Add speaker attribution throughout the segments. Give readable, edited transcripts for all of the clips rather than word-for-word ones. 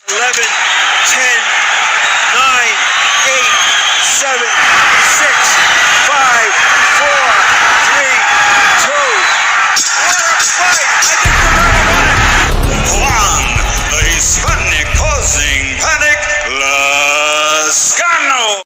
Speaker 1: 11, 10, 9, 8, 7, 6, 5, 4, 3, 2. What a fight! I think Thurman won it.
Speaker 2: Juan, the Hispanic causing panic, Lascano.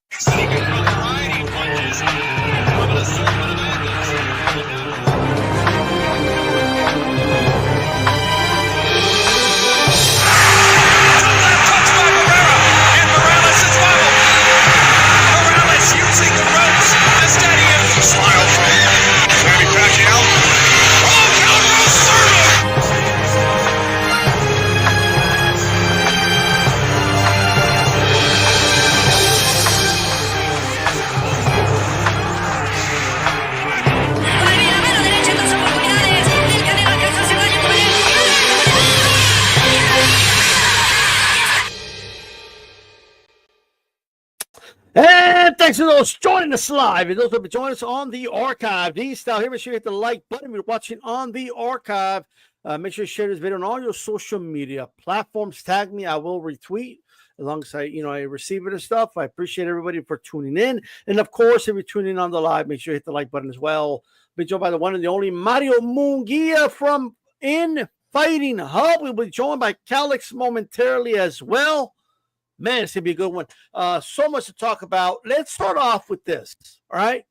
Speaker 3: And thanks to those joining us live and those who have joined us on the archive. D-Style here. Make sure you hit the like button if you're watching on the archive. Make sure you share this video on all your social media platforms. Tag me. I will retweet as long as I receive it and stuff. I appreciate everybody for tuning in. And of course, if you're tuning in on the live, make sure you hit the like button as well. Be joined by the one and the only Mario Munguia from In Fighting Hub. We'll be joined by Calix momentarily as well. Man, it's going to be a good one. So much to talk about. Let's start off with this, all right?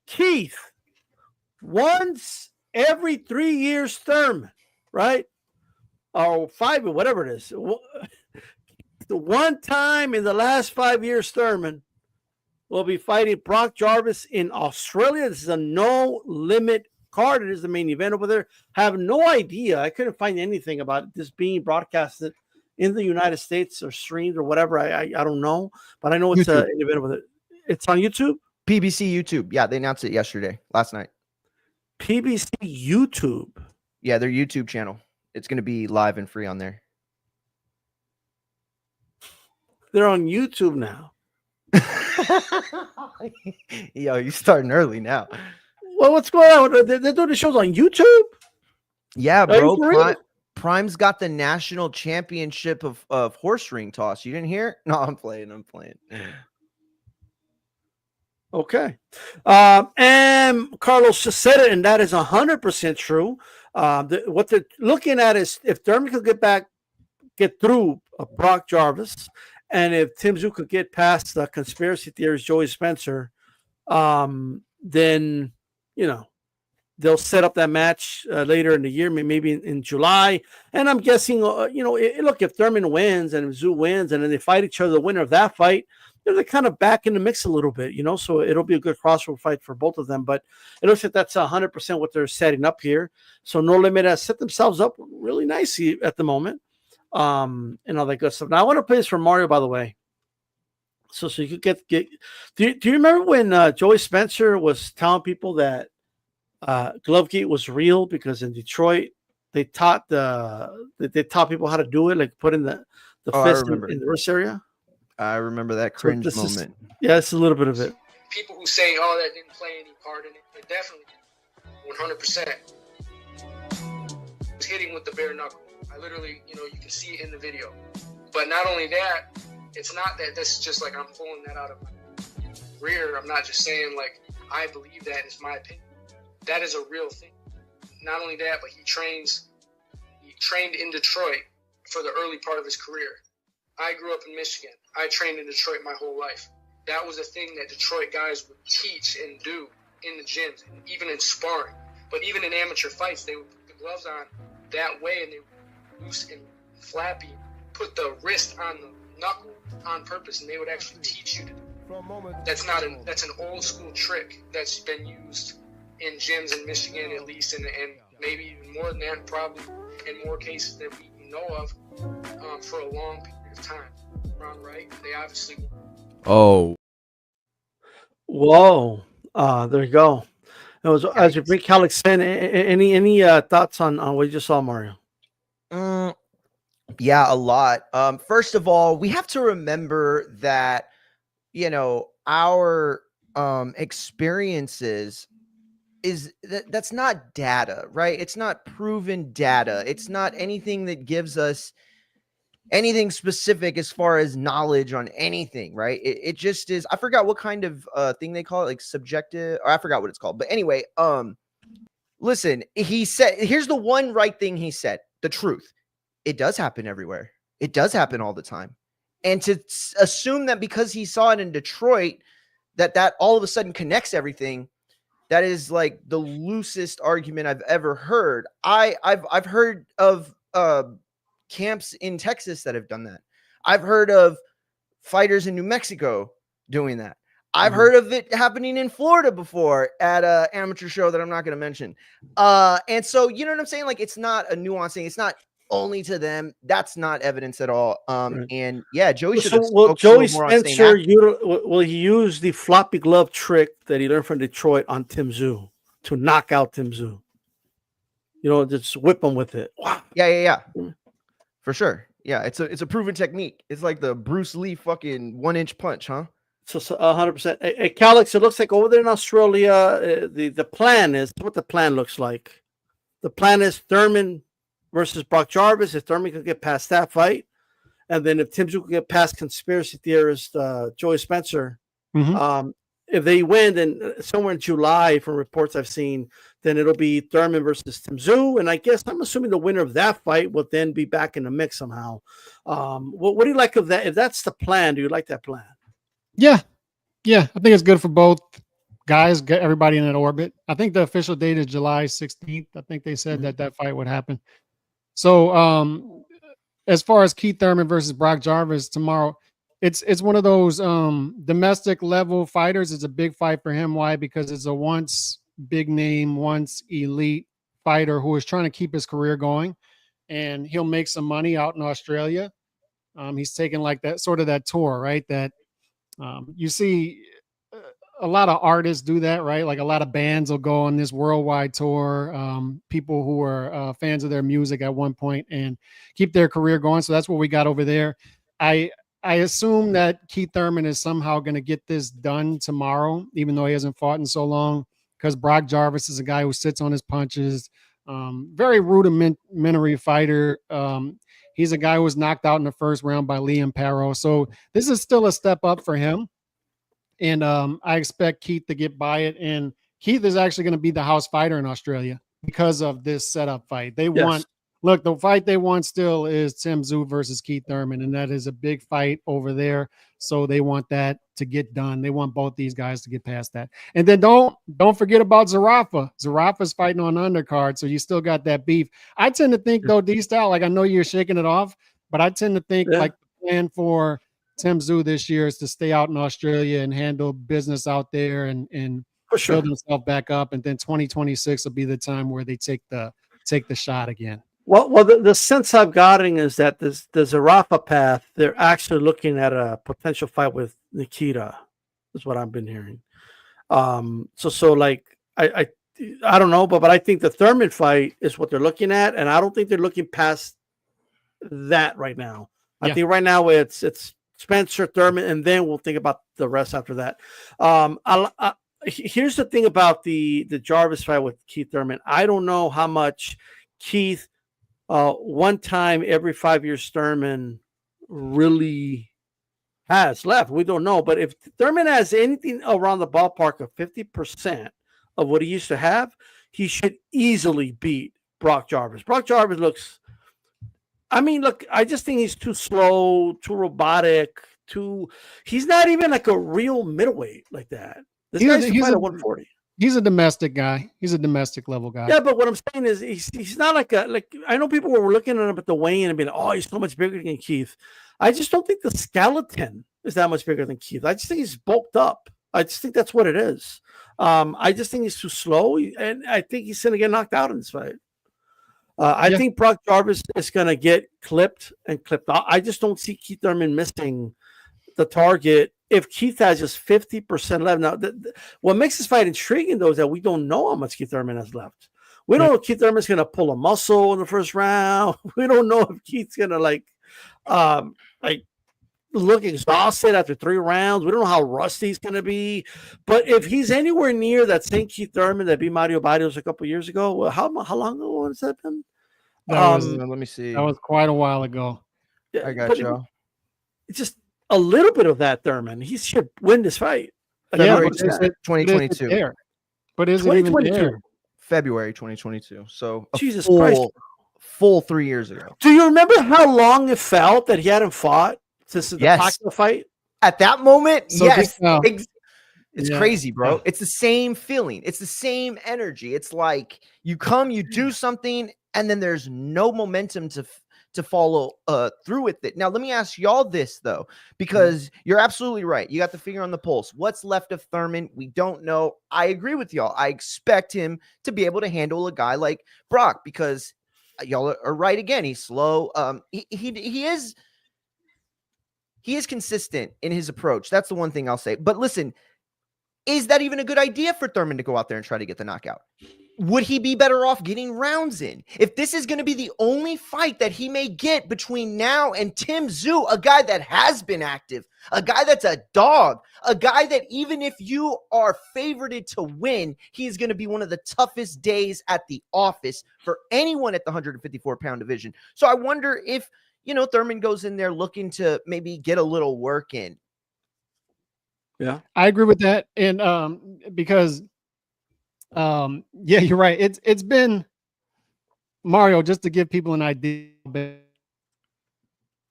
Speaker 3: Keith, once every 3 years Thurman, right? Or 5 or whatever it is. The one time in the last 5 years Thurman will be fighting Brock Jarvis in Australia. This is a no-limit card. It is the main event over there. I have no idea. I couldn't find anything about this being broadcasted in the United States or streamed or whatever. I don't know, but I know it's an event with it. It's on YouTube.
Speaker 4: PBC YouTube. Yeah, they announced it last night.
Speaker 3: PBC YouTube.
Speaker 4: Yeah, their YouTube channel. It's going to be live and free on there.
Speaker 3: They're on YouTube now.
Speaker 4: Yo, you starting early now.
Speaker 3: Well, what's going on? They're doing the shows on YouTube?
Speaker 4: Yeah, bro. Prime's got the national championship of horse ring toss. You didn't hear? No, I'm playing.
Speaker 3: Okay. And Carlos just said it, and that is 100% true. What they're looking at is if Thurman could get through Brock Jarvis, and if Tim Tszyu could get past the conspiracy theories, Joey Spencer, then, they'll set up that match later in the year, maybe in July. And I'm guessing, look, if Thurman wins and Tszyu wins and then they fight each other, the winner of that fight, they're kind of back in the mix a little bit, so it'll be a good crossroad fight for both of them. But it looks like that's 100% what they're setting up here. So No Limit has set themselves up really nicely at the moment and all that good stuff. Now, I want to play this for Mario, by the way. So you could get do you remember when Joey Spencer was telling people that Glovegate was real because in Detroit they taught people how to do it, like put in the fist in the wrist area.
Speaker 4: I remember that cringe moment.
Speaker 3: It's a little bit of it.
Speaker 5: People who say, "Oh, that didn't play any part in it," it definitely 100% was hitting with the bare knuckle. I literally, you can see it in the video. But not only that, it's not that this is just like I'm pulling that out of my rear. I'm not just saying like I believe that. It's my opinion. That is a real thing. Not only that, but he trained in Detroit for the early part of his career. I grew up in Michigan. I trained in Detroit my whole life. That was a thing that Detroit guys would teach and do in the gyms, and even in sparring. But even in amateur fights, they would put the gloves on that way, and they would loose and flappy, put the wrist on the knuckle on purpose, and they would actually teach you to do it. That's an old school trick that's been used in gyms in Michigan at least, and maybe even more than that, probably in more cases than we know of, for a long period of time. Ron Wright, they obviously.
Speaker 4: Oh.
Speaker 3: Whoa. There you go. It was as you bring Calix in. Any thoughts on what you just saw, Mario?
Speaker 4: Yeah, a lot. First of all, we have to remember that our experiences that's not data, right? It's not proven data. It's not anything that gives us anything specific as far as knowledge on anything, right? It just is. I forgot what kind of thing they call it, like subjective, or I forgot what it's called. But anyway, listen, he said, here's the one right thing he said, the truth. It does happen everywhere. It does happen all the time. And to assume that because he saw it in Detroit, that all of a sudden connects everything, that is like the loosest argument I've ever heard. I've heard of camps in Texas that have done that. I've heard of fighters in New Mexico doing that. I've heard of it happening in Florida before at an amateur show that I'm not going to mention. And so, you know what I'm saying? Like, it's not a nuance thing. It's not only to them. That's not evidence at all. And yeah, Joey should have
Speaker 3: will Joey Spencer will he use the floppy glove trick that he learned from Detroit on Tim Tszyu to knock out Tim Tszyu? You know, just whip him with it. Wow.
Speaker 4: Yeah. For sure. Yeah, it's a proven technique. It's like the Bruce Lee fucking 1-inch punch, huh?
Speaker 3: So 100%. Hey, Calix, it looks like over there in Australia, the plan is what the plan looks like. The plan is Thurman versus Brock Jarvis. If Thurman can get past that fight, and then if Tim Tszyu can get past conspiracy theorist Joey Spencer, if they win, then somewhere in July, from reports I've seen, then it'll be Thurman versus Tim Tszyu. And I guess I'm assuming the winner of that fight will then be back in the mix somehow. What do you like of that? If that's the plan, do you like that plan?
Speaker 6: Yeah. I think it's good for both guys, get everybody in an orbit. I think the official date is July 16th. I think they said that fight would happen. So as far as Keith Thurman versus Brock Jarvis tomorrow, it's one of those domestic level fighters. It's a big fight for him. Why? Because it's a once big name, once elite fighter who is trying to keep his career going, and he'll make some money out in Australia. He's taking like that sort of that tour, right? That you see a lot of artists do that, right? Like a lot of bands will go on this worldwide tour. People who are fans of their music at one point and keep their career going. So that's what we got over there. I assume that Keith Thurman is somehow going to get this done tomorrow, even though he hasn't fought in so long, because Brock Jarvis is a guy who sits on his punches. Very rudimentary fighter. He's a guy who was knocked out in the first round by Liam Perro. So this is still a step up for him. And I expect Keith to get by it. And Keith is actually going to be the house fighter in Australia because of this setup fight. They want, look, the fight they want still is Tim Tszyu versus Keith Thurman. And that is a big fight over there. So they want that to get done. They want both these guys to get past that. And then don't forget about Zarafa. Zarafa's fighting on undercard. So you still got that beef. I tend to think though, D-Style, like I know you're shaking it off, but I tend to think like the plan for Tim Tszyu this year is to stay out in Australia and handle business out there and build himself back up. And then 2026 will be the time where they take the shot again.
Speaker 3: Well, the sense I've gotten is that the Zarafa path, they're actually looking at a potential fight with Nikita, is what I've been hearing. So like I don't know, but I think the Thurman fight is what they're looking at, and I don't think they're looking past that right now. I think right now it's Spencer, Thurman, and then we'll think about the rest after that. Here's the thing about the Jarvis fight with Keith Thurman. I don't know how much Keith, one time every 5 years, Thurman really has left. We don't know. But if Thurman has anything around the ballpark of 50% of what he used to have, he should easily beat Brock Jarvis. Brock Jarvis looks... look, I just think he's too slow, too robotic, he's not even like a real middleweight like that. This guy's a 140.
Speaker 6: He's a domestic guy. He's a domestic level guy.
Speaker 3: Yeah, but what I'm saying is he's not like I know people were looking at him at the weigh-in and being like, oh, he's so much bigger than Keith. I just don't think the skeleton is that much bigger than Keith. I just think he's bulked up. I just think that's what it is. I just think he's too slow, and I think he's going to get knocked out in this fight. I think Brock Jarvis is going to get clipped out. I just don't see Keith Thurman missing the target if Keith has just 50% left. Now, what makes this fight intriguing, though, is that we don't know how much Keith Thurman has left. We don't know if Keith Thurman's going to pull a muscle in the first round. We don't know if Keith's going to look exhausted after 3 rounds. We don't know how rusty he's going to be. But if he's anywhere near that same Keith Thurman that beat Mario Barrios a couple years ago, how long ago has that been?
Speaker 4: Let me see.
Speaker 6: That was quite a while ago.
Speaker 4: I got
Speaker 3: But
Speaker 4: you.
Speaker 3: it's just a little bit of that, Thurman. He should win this fight. Like,
Speaker 6: Yeah,
Speaker 4: February
Speaker 6: but is it
Speaker 4: 2022.
Speaker 6: there? But is it even
Speaker 3: 2022.
Speaker 6: there?
Speaker 4: February 2022. So a
Speaker 3: Jesus Christ.
Speaker 4: full 3 years ago.
Speaker 3: Do you remember how long it felt that he hadn't fought since the
Speaker 4: Yes.
Speaker 3: Pacquiao fight?
Speaker 4: At that moment,
Speaker 6: So
Speaker 4: yes.
Speaker 6: now-
Speaker 4: It's
Speaker 6: Yeah.
Speaker 4: crazy, bro.
Speaker 3: Yeah.
Speaker 4: It's the same feeling. It's the same energy. It's like you come, you do something, and then there's no momentum to follow through with it. Now, let me ask y'all this though, because you're absolutely right. You got the finger on the pulse. What's left of Thurman? We don't know. I agree with y'all. I expect him to be able to handle a guy like Brock because y'all are right again. He's slow. He is consistent in his approach. That's the one thing I'll say. But listen, is that even a good idea for Thurman to go out there and try to get the knockout? Would he be better off getting rounds in? If this is going to be the only fight that he may get between now and Tim Tszyu, a guy that has been active, a guy that's a dog, a guy that even if you are favorited to win, he's going to be one of the toughest days at the office for anyone at the 154-pound division. So I wonder if, Thurman goes in there looking to maybe get a little work in.
Speaker 6: Yeah, I agree with that. And because yeah, you're right. It's been Mario, just to give people an idea how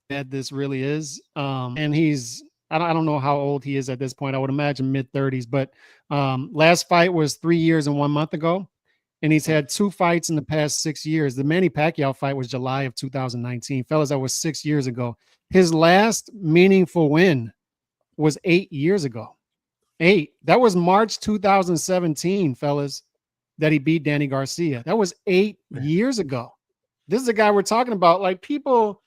Speaker 6: bad this really is. And he's I don't know how old he is at this point. I would imagine mid-30s, but last fight was 3 years and 1 month ago. And he's had 2 fights in the past 6 years. The Manny Pacquiao fight was July of 2019. Fellas, that was 6 years ago. His last meaningful win was 8 years ago. 8. That was March 2017, fellas, that he beat Danny Garcia. That was 8 years ago. This is a guy we're talking about. Like people,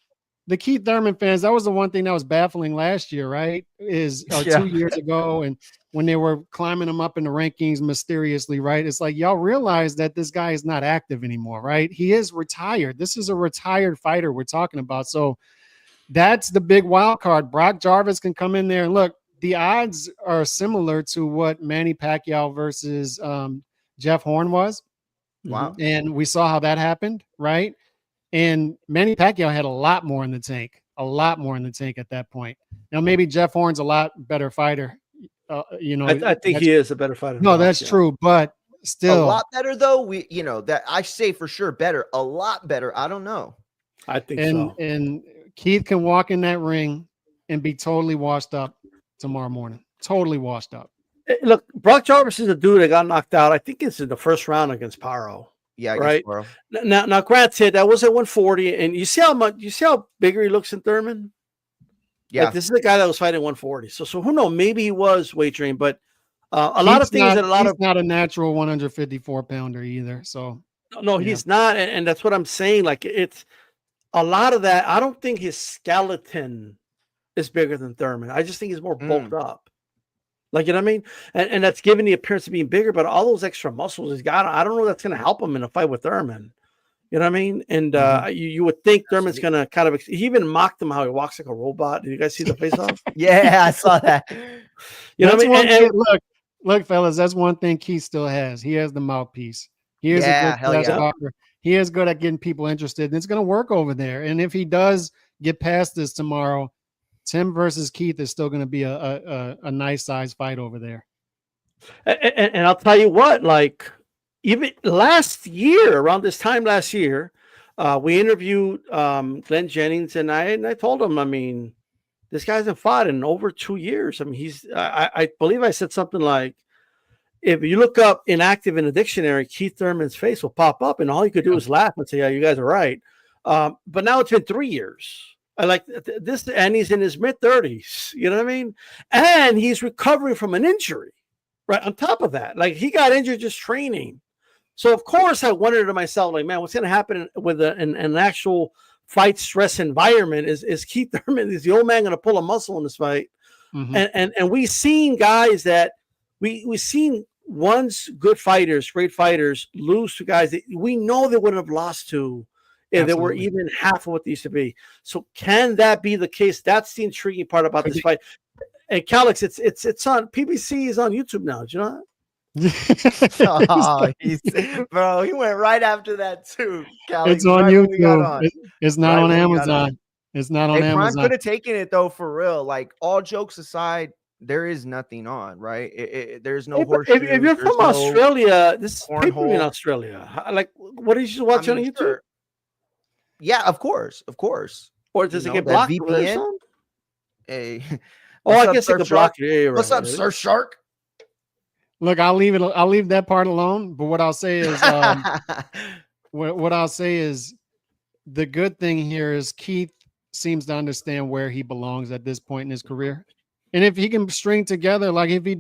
Speaker 6: the Keith Thurman fans, that was the one thing that was baffling last year, right? 2 years ago. And when they were climbing him up in the rankings mysteriously, right? It's like, y'all realize that this guy is not active anymore, right? He is retired. This is a retired fighter we're talking about. So that's the big wild card. Brock Jarvis can come in there and look, the odds are similar to what Manny Pacquiao versus Jeff Horn was.
Speaker 4: Wow.
Speaker 6: And we saw how that happened, right? And Manny Pacquiao had a lot more in the tank, at that point. Now, maybe Jeff Horn's a lot better fighter.
Speaker 3: I think he is a better fighter.
Speaker 6: No, that's true. But still
Speaker 4: a lot better though. That I say for sure better, a lot better. I don't know.
Speaker 3: I think so.
Speaker 6: And Keith can walk in that ring and be totally washed up tomorrow morning. Totally washed up.
Speaker 3: Look, Brock Jarvis is a dude that got knocked out. I think it's in the first round against Paro.
Speaker 4: Yeah,
Speaker 3: right. Now, granted, that was at 140, and you see how bigger he looks in Thurman.
Speaker 4: Yeah,
Speaker 3: like, this is the guy that was fighting 140. So who knows? Maybe he was wagering, but a lot of things that he's
Speaker 6: not a natural 154-pounder either. So
Speaker 3: no, he's not, and that's what I'm saying. Like it's a lot of that. I don't think his skeleton is bigger than Thurman. I just think he's more bulked up. Like, you know what I mean? And that's giving the appearance of being bigger, but all those extra muscles he's got, I don't know if that's going to help him in a fight with Thurman. You know what I mean? And you would think Thurman's going to kind of, he even mocked him how he walks like a robot. Did you guys see the face off?
Speaker 4: Yeah, I saw that.
Speaker 3: You know what I mean?
Speaker 6: Look, fellas, that's one thing Keith still has. He has the mouthpiece. He is a good talker. He is good at getting people interested, and it's going to work over there. And if he does get past this tomorrow, Tim versus Keith is still going to be a nice size fight over there.
Speaker 3: And I'll tell you what, like even last year, around this time last year, we interviewed Glenn Jennings, and I told him, I mean, this guy hasn't fought in over 2 years. I mean, I believe I said something like, if you look up inactive in a dictionary, Keith Thurman's face will pop up, and all you could do is laugh and say, yeah, you guys are right. But now it's been 3 years. I like this, and he's in his mid-30s. You know what I mean? And he's recovering from an injury, right? On top of that, like he got injured just training. So of course I wondered to myself, like, man, what's going to happen with an actual fight stress environment? Is Keith Thurman, is the old man going to pull a muscle in this fight? And we've seen guys that we've seen once good fighters, great fighters, lose to guys that we know they wouldn't have lost to if they were even half of what they used to be. So can that be the case? That's the intriguing part about this fight. And Calix, it's on PBC, is on YouTube now. Did you know
Speaker 4: that? Bro, he went right after that too. Calix,
Speaker 6: it's on YouTube. It's not on Amazon. It's not on
Speaker 4: Hey, Prime
Speaker 6: Amazon.
Speaker 4: could have taken it though, for real. Like, all jokes aside, there is nothing on, right? There's no
Speaker 3: Hey, but
Speaker 4: horseshoes.
Speaker 3: if you're
Speaker 4: There's
Speaker 3: from
Speaker 4: no
Speaker 3: Australia, this is pay-per-view in
Speaker 4: cornhole.
Speaker 3: Australia. Like, what are you
Speaker 4: I
Speaker 3: watching
Speaker 4: mean,
Speaker 3: on YouTube?
Speaker 4: sure. Yeah, of course, of course.
Speaker 3: Or does it get
Speaker 4: that
Speaker 3: blocked or
Speaker 4: VPN.
Speaker 3: something?
Speaker 4: Hey,
Speaker 3: Oh,
Speaker 4: what's
Speaker 3: I
Speaker 4: up,
Speaker 3: guess it
Speaker 4: Surf
Speaker 3: could
Speaker 4: Shark?
Speaker 3: block it. Yeah, you're
Speaker 4: What's
Speaker 3: right.
Speaker 4: up, Surf Shark?
Speaker 6: Look, I'll leave that part alone. But what I'll say is, what I'll say is, the good thing here is Keith seems to understand where he belongs at this point in his career. And if he can string together, like if he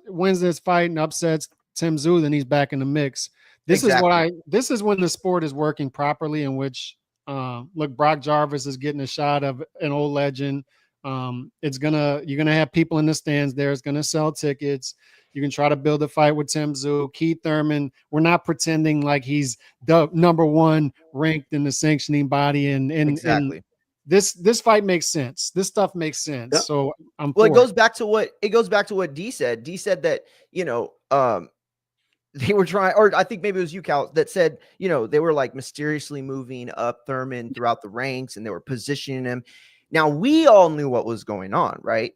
Speaker 6: wins this fight and upsets Tim Tszyu, then he's back in the mix. This is when the sport is working properly, in which look, Brock Jarvis is getting a shot of an old legend. You're gonna have people in the stands there. It's gonna sell tickets. You can try to build a fight with Tim Tszyu, Keith Thurman. We're not pretending like he's the number one ranked in the sanctioning body, and
Speaker 4: Exactly.
Speaker 6: this fight makes sense. This stuff makes sense.
Speaker 3: Yep.
Speaker 6: So
Speaker 4: Well, it goes back to what D said. D said that, they were trying, or I think maybe it was you, Cal, that said, they were like mysteriously moving up Thurman throughout the ranks and they were positioning him. Now, we all knew what was going on, right?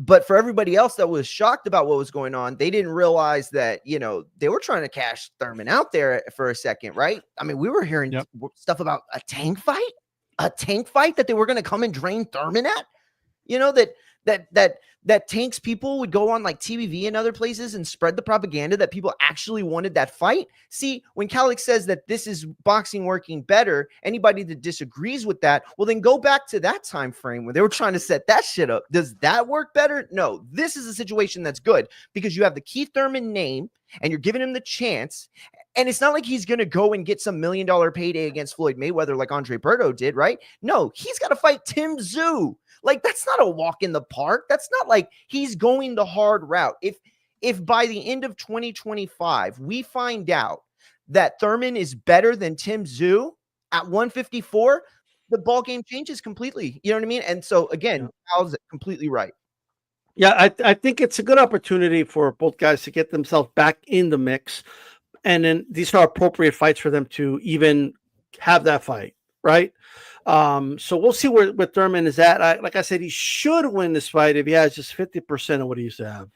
Speaker 4: But for everybody else that was shocked about what was going on, they didn't realize that, they were trying to cash Thurman out there for a second, right? I mean, we were hearing stuff about a tank fight that they were going to come and drain Thurman at, that Tank's people would go on like TVV and other places and spread the propaganda that people actually wanted that fight. See, when Calix says that this is boxing working better, anybody that disagrees with that, well, then go back to that time frame when they were trying to set that shit up. Does that work better? No, this is a situation that's good because you have the Keith Thurman name and you're giving him the chance. And it's not like he's going to go and get some $1 million payday against Floyd Mayweather like Andre Berto did, right? No, he's got to fight Tim Tszyu. Like, that's not a walk in the park. That's not like he's going the hard route. If by the end of 2025, we find out that Thurman is better than Tim Tszyu at 154, the ball game changes completely. You know what I mean? And so, again, Al's completely right.
Speaker 3: Yeah, I think it's a good opportunity for both guys to get themselves back in the mix. And then these are appropriate fights for them to even have that fight, right? So we'll see where Thurman is at. Like I said, he should win this fight if he has just 50% of what he used to have.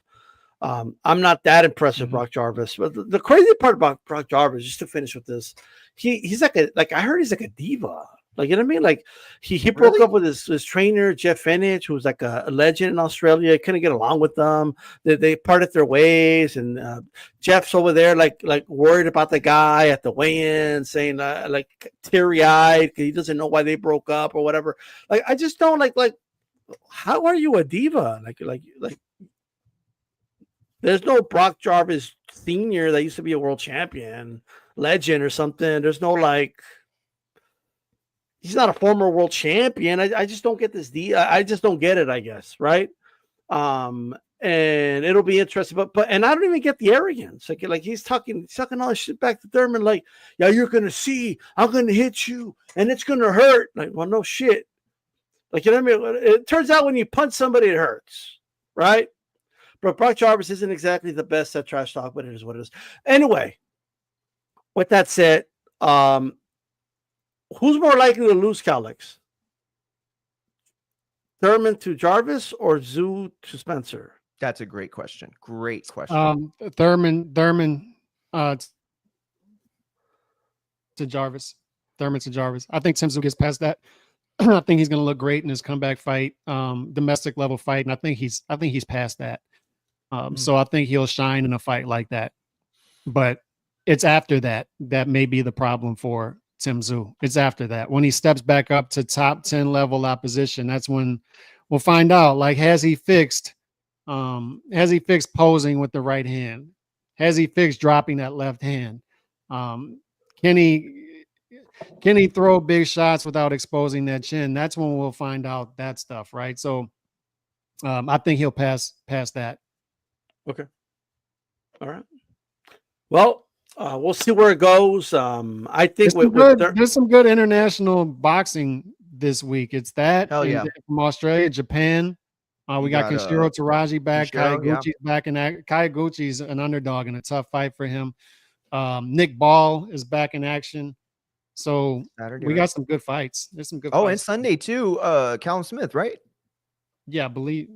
Speaker 3: I'm not that impressed with Brock Jarvis, but the crazy part about Brock Jarvis, just to finish with this, he's like I heard he's like a diva. Like, you know what I mean? Like he broke up with his trainer, Jeff Fenech, who was like a legend in Australia. He couldn't get along with them. They parted their ways, and Jeff's over there like worried about the guy at the weigh-in, saying like teary-eyed because he doesn't know why they broke up or whatever. Like, I just don't like how are you a diva? Like there's no Brock Jarvis Sr. that used to be a world champion, legend or something. There's no he's not a former world champion. I just don't get this. I just don't get it, I guess. Right. And it'll be interesting, but I don't even get the arrogance. Like he's talking all this shit back to Thurman. Like, yeah, you're going to see, I'm going to hit you and it's going to hurt. Like, well, no shit. Like, you know what I mean? It turns out when you punch somebody, it hurts. Right. But Brock Jarvis isn't exactly the best at trash talk, but it is what it is. Anyway, with that said, who's more likely to lose, Calix? Thurman to Jarvis or Tszyu to Spencer?
Speaker 4: That's a great question. Great question.
Speaker 6: Thurman to Jarvis. Thurman to Jarvis. I think Tim Tszyu gets past that. I think he's going to look great in his comeback fight, domestic level fight, and I think he's past that. So I think he'll shine in a fight like that. But it's after that may be the problem for Tim Tszyu. It's after that. When he steps back up to top 10 level opposition, that's when we'll find out, like, has he fixed posing with the right hand? Has he fixed dropping that left hand? Can he throw big shots without exposing that chin? That's when we'll find out that stuff, right? So I think he'll pass that.
Speaker 3: Okay. All right. Well, we'll see where it goes. I think
Speaker 6: there's some good international boxing this week. It's that from Australia, Japan. We got Kenshiro Taraji back. Kayaguchi's back, and Kayaguchi's an underdog in a tough fight for him. Nick Ball is back in action. So
Speaker 4: Saturday,
Speaker 6: we
Speaker 4: right?
Speaker 6: got some good fights. There's some good
Speaker 4: Oh, and
Speaker 6: fights.
Speaker 4: Sunday too. Callum Smith, right?
Speaker 6: Yeah, believe.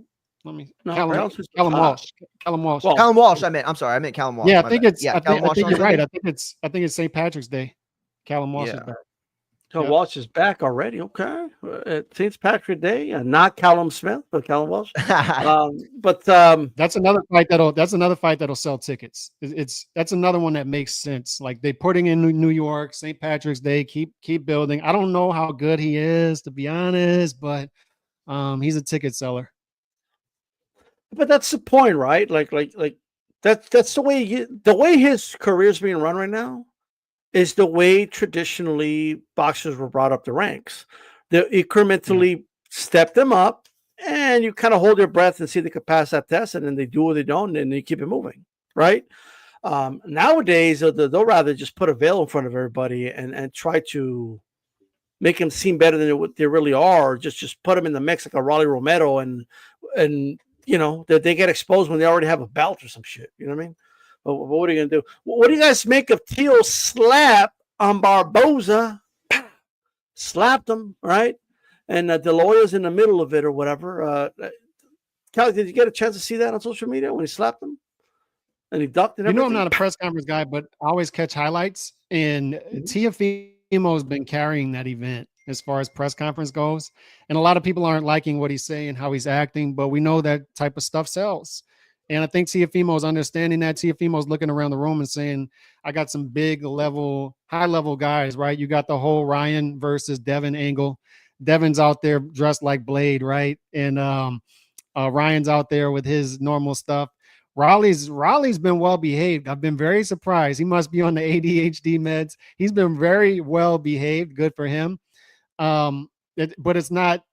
Speaker 6: Let me.
Speaker 3: No,
Speaker 6: Callum,
Speaker 3: Else is
Speaker 6: Callum
Speaker 3: top.
Speaker 6: Walsh. Callum Walsh.
Speaker 3: Well,
Speaker 4: Callum Walsh. I'm sorry. I meant Callum Walsh.
Speaker 6: Yeah, I
Speaker 4: My
Speaker 6: think
Speaker 4: bad.
Speaker 6: it's.
Speaker 4: Yeah,
Speaker 6: I
Speaker 4: Callum
Speaker 6: think
Speaker 4: Walsh on
Speaker 6: you're right.
Speaker 4: Sunday.
Speaker 6: I think it's St. Patrick's Day. Callum Walsh is
Speaker 4: Yeah.
Speaker 6: back.
Speaker 3: So
Speaker 6: Yep.
Speaker 3: Walsh is back already. Okay. It St. Patrick's Day, not Callum Smith, but Callum Walsh.
Speaker 6: That's another fight that'll sell tickets. That's another one that makes sense. Like they putting in New York, St. Patrick's Day, keep building. I don't know how good he is, to be honest, but he's a ticket seller.
Speaker 3: But that's the point, right? Like that's the way his career is being run right now is the way traditionally boxers were brought up the ranks. They incrementally step them up, and you kind of hold your breath and see if they can pass that test, and then they do or they don't, and they keep it moving, right? Nowadays, they'll rather just put a veil in front of everybody and try to make them seem better than what they really are. Just put them in the mix like a Raleigh Romero, and they get exposed when they already have a belt or some shit. You know what I mean? But what are you gonna do? What do you guys make of Teal's slap on Barboza? Slapped him, right? And De La Hoya's in the middle of it or whatever. Cal, did you get a chance to see that on social media when he slapped him? And he ducked and
Speaker 6: You know,
Speaker 3: everything?
Speaker 6: I'm not a press conference guy, but I always catch highlights. And Teofimo's been carrying that event as far as press conference goes. And a lot of people aren't liking what he's saying, how he's acting, but we know that type of stuff sells. And I think Teofimo's understanding that. Teofimo's looking around the room and saying, I got some high level guys, right? You got the whole Ryan versus Devin angle. Devin's out there dressed like Blade, right? And Ryan's out there with his normal stuff. Raleigh's been well behaved. I've been very surprised. He must be on the ADHD meds. He's been very well behaved. Good for him. But it's not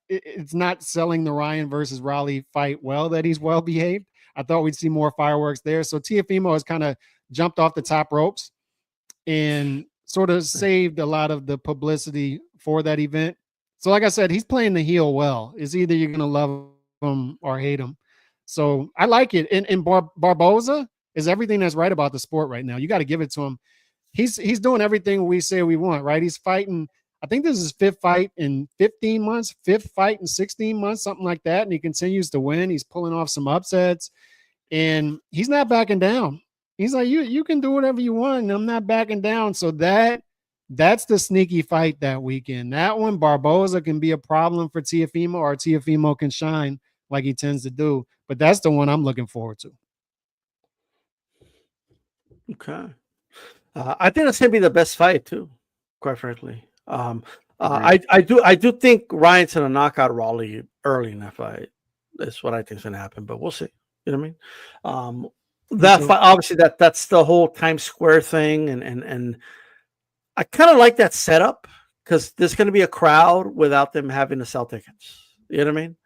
Speaker 6: selling the Ryan versus Raleigh fight well that he's well behaved. I thought we'd see more fireworks there. So Teofimo has kind of jumped off the top ropes and sort of saved a lot of the publicity for that event. So like I said, he's playing the heel well. It's either you're going to love him or hate him. So I like it. And Barboza is everything that's right about the sport right now. You got to give it to him. He's doing everything we say we want, right? He's fighting. I think this is his fifth fight in 15 months, fifth fight in 16 months, something like that. And he continues to win. He's pulling off some upsets and he's not backing down. He's like, you can do whatever you want. And I'm not backing down. So that's the sneaky fight that weekend. That one, Barboza can be a problem for Teofimo, or Teofimo can shine like he tends to do. But that's the one I'm looking forward to.
Speaker 3: Okay. I think that's gonna be the best fight too, quite frankly. I do think Ryan's gonna knock out Raleigh early in that fight. That's what I think is gonna happen, but we'll see. You know what I mean? That fight, obviously that's the whole Times Square thing, and I kind of like that setup because there's gonna be a crowd without them having to sell tickets. You know what I mean?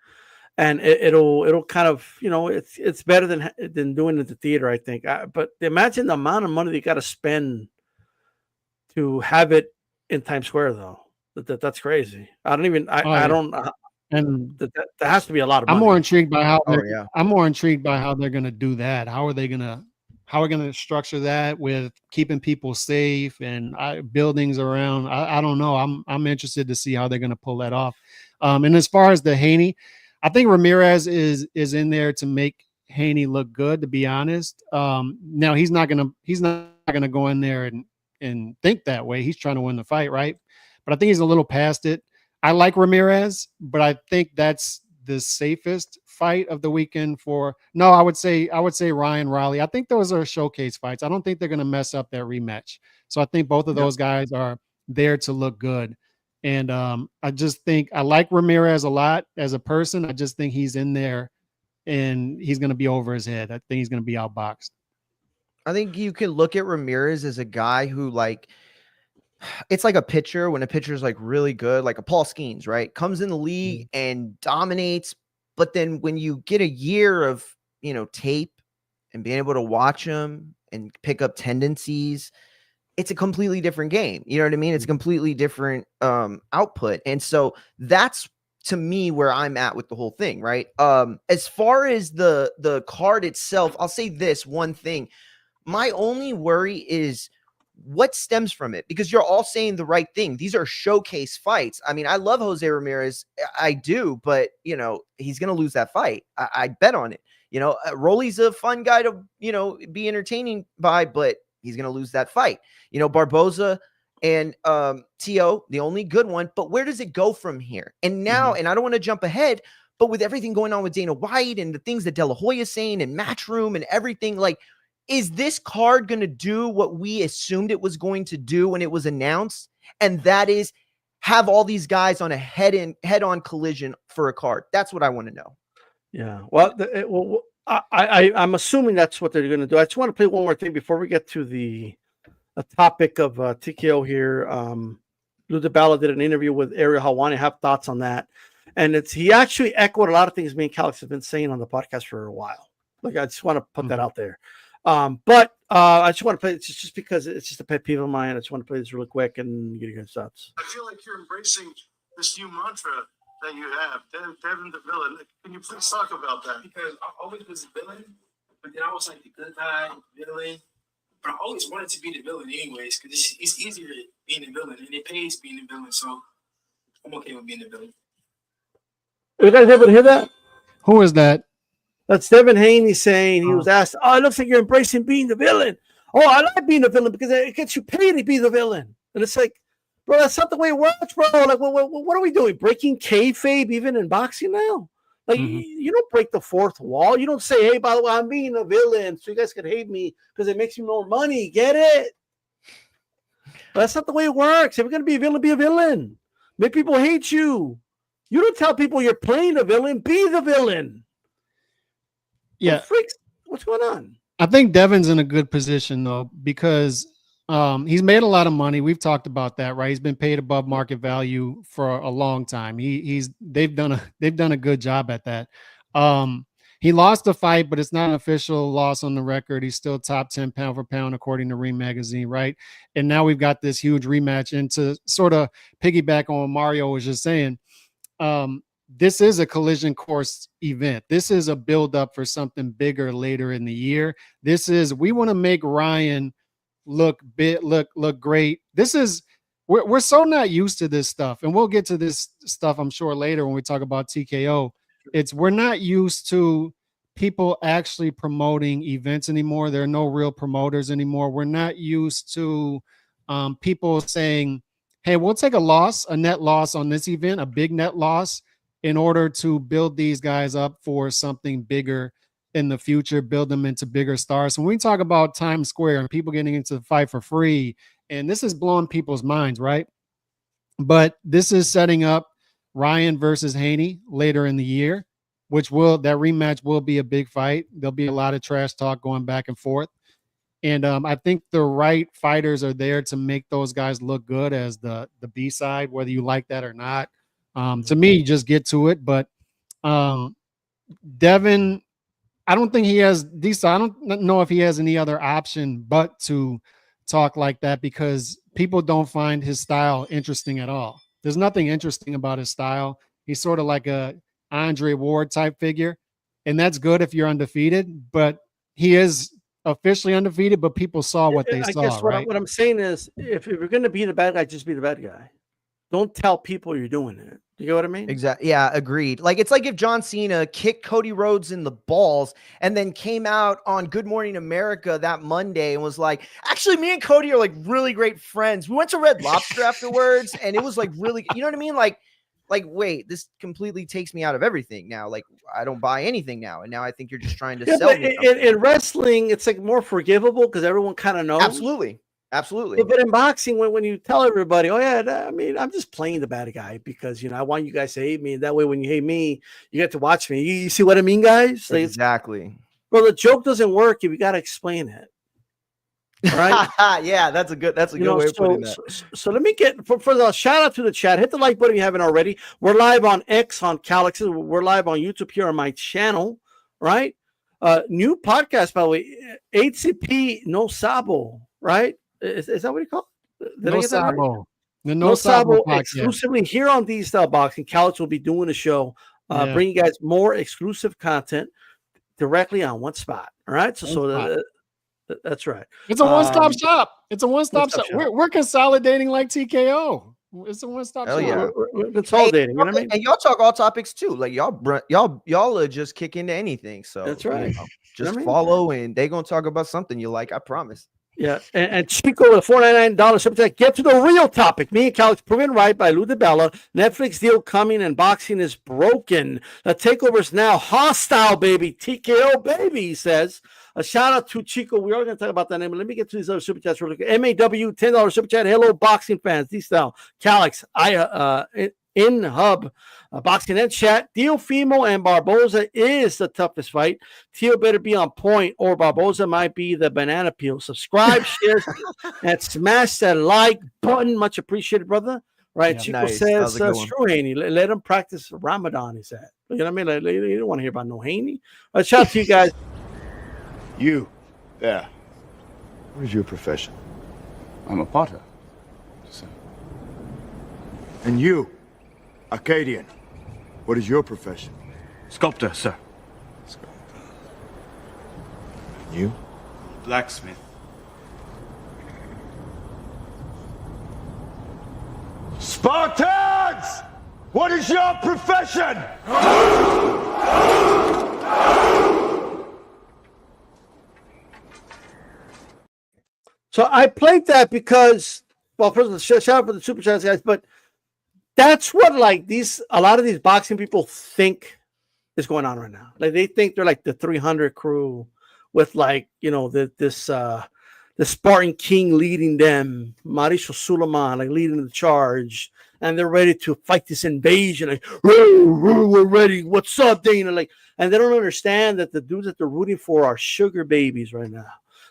Speaker 3: And it'll kind of, it's better than doing it at the theater, I think. But imagine the amount of money they got to spend to have it in Times Square, though. That's crazy. I don't.
Speaker 6: And
Speaker 3: That has to be a lot of money.
Speaker 6: I'm more intrigued by how they're going to do that. How are we going to structure that with keeping people safe and buildings around? I don't know. I'm interested to see how they're going to pull that off. And as far as the Haney, I think Ramirez is in there to make Haney look good, to be honest. Now he's not gonna go in there and think that way. He's trying to win the fight, right? But I think he's a little past it. I like Ramirez, but I think that's the safest fight of the weekend I would say Ryan Raleigh. I think those are showcase fights. I don't think they're gonna mess up that rematch. So I think both of those guys are there to look good. And I just think I like Ramirez a lot as a person. I just think he's in there and he's going to be over his head. I think he's going to be outboxed.
Speaker 4: I think you can look at Ramirez as a guy who, like, it's like a pitcher when a pitcher is like really good, like a Paul Skeens, right? Comes in the league and dominates. But then when you get a year of, tape and being able to watch him and pick up tendencies, it's a completely different game. You know what I mean? It's a completely different output. And so that's, to me, where I'm at with the whole thing, right? As far as the card itself, I'll say this one thing. My only worry is what stems from it? Because you're all saying the right thing. These are showcase fights. I mean, I love Jose Ramirez. I do, but you know, he's going to lose that fight. I bet on it. You know, Rolly's a fun guy to, you know, be entertaining by, but he's going to lose that fight. You know, Barboza and T.O., the only good one, but where does it go from here? And now, and I don't want to jump ahead, but with everything going on with Dana White and the things that De La Hoya is saying and Matchroom and everything, like, is this card going to do what we assumed it was going to do when it was announced? And that is have all these guys on a head-on collision for a card. That's what I want to know. Yeah.
Speaker 3: Well, I'm assuming that's what they're going to do. I just want to play one more thing before we get to the topic of TKO here. Lou DiBella did an interview with Ariel Helwani. I have thoughts on that. And he actually echoed a lot of things me and Calix have been saying on the podcast for a while. Like, I just want to put that out there. But I just want to play it just because it's just a pet peeve of mine. I just want to play this really quick and get your thoughts.
Speaker 7: I feel like you're embracing this new mantra that you have, Devin the villain. Can you please talk about that?
Speaker 5: Because I always was a villain, but then I was like the good guy, villain. But I always wanted to be the villain anyways, because it's easier being the villain, and it pays being the villain, so I'm okay with being the villain.
Speaker 3: Are you guys able to hear that?
Speaker 6: Who is that?
Speaker 3: That's Devin Haney saying, he was asked, it looks like you're embracing being the villain. Oh, I like being the villain because it gets you paid to be the villain. And it's like, bro, that's not the way it works, bro. Like, what are we doing? Breaking kayfabe even in boxing now? Like, you don't break the fourth wall. You don't say, hey, by the way, I'm being a villain so you guys can hate me because it makes you more money. Get it? But that's not the way it works. If you're going to be a villain, be a villain. Make people hate you. You don't tell people you're playing a villain. Be the villain.
Speaker 6: Yeah.
Speaker 3: Freaks, what's going on?
Speaker 6: I think Devin's in a good position though, because he's made a lot of money. We've talked about that, right? He's been paid above market value for a long time. They've done a good job at that. He lost the fight, but it's not an official loss on the record. He's still top 10 pound for pound according to Ring Magazine, right? And now we've got this huge rematch. And to sort of piggyback on what Mario was just saying, this is a collision course event. This is a build-up for something bigger later in the year. We want to make Ryan look great. We're so not used to this stuff, and we'll get to this stuff, I'm sure, later when we talk about TKO. We're not used to people actually promoting events anymore. There are no real promoters anymore. We're not used to people saying, hey, we'll take a net loss on this event, a big net loss, in order to build these guys up for something bigger in the future, build them into bigger stars. When we talk about Times Square and people getting into the fight for free, and this is blowing people's minds, right? But this is setting up Ryan versus Haney later in the year, that rematch will be a big fight. There'll be a lot of trash talk going back and forth. And I think the right fighters are there to make those guys look good as the B side, whether you like that or not. To me, just get to it. But Devin, I don't think he has these. I don't know if he has any other option but to talk like that, because people don't find his style interesting at all. There's nothing interesting about his style. He's sort of like a Andre Ward type figure, and that's good if you're undefeated. But he is officially undefeated, but people saw what they saw.
Speaker 3: Guess
Speaker 6: right?
Speaker 3: What I'm saying is, if you're going to be the bad guy, just be the bad guy. Don't tell people you're doing it. You get what I mean?
Speaker 4: Exactly. Yeah, agreed. Like, it's like if John Cena kicked Cody Rhodes in the balls and then came out on Good Morning America that Monday and was like, actually, me and Cody are like really great friends. We went to Red Lobster afterwards, and it was like really, you know what I mean? Like, wait, this completely takes me out of everything now. Like, I don't buy anything now. And now I think you're just trying to sell me.
Speaker 3: In wrestling, it's like more forgivable because everyone kind of knows.
Speaker 4: Absolutely.
Speaker 3: But in boxing, when you tell everybody, oh yeah, I mean, I'm just playing the bad guy because, I want you guys to hate me. And that way, when you hate me, you get to watch me. You see what I mean, guys? Like,
Speaker 4: exactly.
Speaker 3: Well, the joke doesn't work if you got to explain it. Right?
Speaker 4: Yeah, that's a good way of putting that.
Speaker 3: So let me get for the shout out to the chat. Hit the like button if you haven't already. We're live on X on Calix's. We're live on YouTube here on my channel. Right? New podcast, by the way. HCP No Sabo. Right? Is that what you call it?
Speaker 6: No Sabo. Right? The
Speaker 3: No Sabo exclusively here on these style boxing. Calix will be doing a show, bringing you guys more exclusive content directly on one spot. All right. So That's right.
Speaker 6: It's a one-stop shop. It's a one-stop shop. We're consolidating like TKO. It's a one-stop shop.
Speaker 4: Yeah.
Speaker 3: We're consolidating. You know what I mean?
Speaker 4: And y'all talk all topics too. Like y'all are just kick into anything. So
Speaker 3: that's right.
Speaker 4: Just follow, and they gonna talk about something you like. I promise.
Speaker 3: Yeah, and Chico with a $4.99 super chat. Get to the real topic. Me and Calix proven right by Lou DiBella. Netflix deal coming, and boxing is broken. The takeover is now hostile, baby. TKO, baby, he says. A shout out to Chico. We are going to talk about that name, but let me get to these other super chats real quick. MAW, $10 super chat. Hello, boxing fans. D-Style, Calix, in Hub, boxing and chat. Teofimo and Barboza is the toughest fight. Teo better be on point, or Barboza might be the banana peel. Subscribe, share, and smash that like button. Much appreciated, brother. Right? Yeah, Chico says, screw Haney. Let him practice Ramadan, he said. You know what I mean? Like, you don't want to hear about no Haney. Shout out to you guys.
Speaker 8: You, there. What is your profession?
Speaker 9: I'm a potter. So.
Speaker 8: And you, Acadian, what is your profession?
Speaker 9: Sculptor, sir.
Speaker 8: Sculptor. You?
Speaker 9: Blacksmith.
Speaker 8: Spartans! What is your profession?
Speaker 3: So I played that because, well, first of all, shout out for the super chats, guys, but that's what a lot of these boxing people think is going on right now. Like they think they're like the 300 crew with the Spartan King leading them, Mauricio Suleiman leading the charge, and they're ready to fight this invasion. Like, we're ready. What's up, Dana? And they don't understand that the dudes that they're rooting for are sugar babies right now.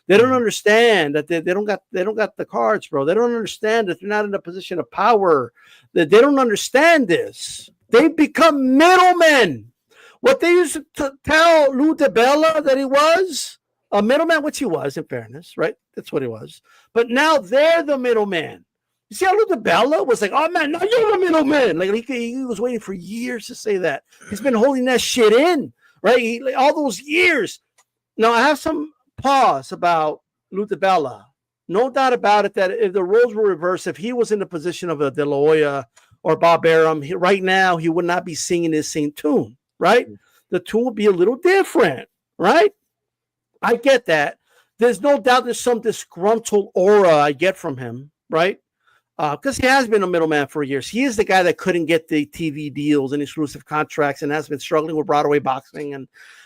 Speaker 3: They don't understand that they don't got the cards, bro. They don't understand that they're not in a position of power. That they don't understand this. They've become middlemen. What they used to tell Lou DiBella that he was a middleman, which he was, in fairness, right? That's what he was. But now they're the middleman. You see how Lou DiBella was like, oh man, no, you're the middleman. He was waiting for years to say that. He's been holding that shit in, right? All those years. Now I have some pause about Lou DiBella. No doubt about it that if the roles were reversed, if he was in the position of a De La Hoya or Bob Arum, right now he would not be singing this same tune, right? The tune would be a little different, right? I get that. There's no doubt there's some disgruntled aura I get from him, right? Because he has been a middleman for years. He is the guy that couldn't get the TV deals and exclusive contracts and has been struggling with Broadway boxing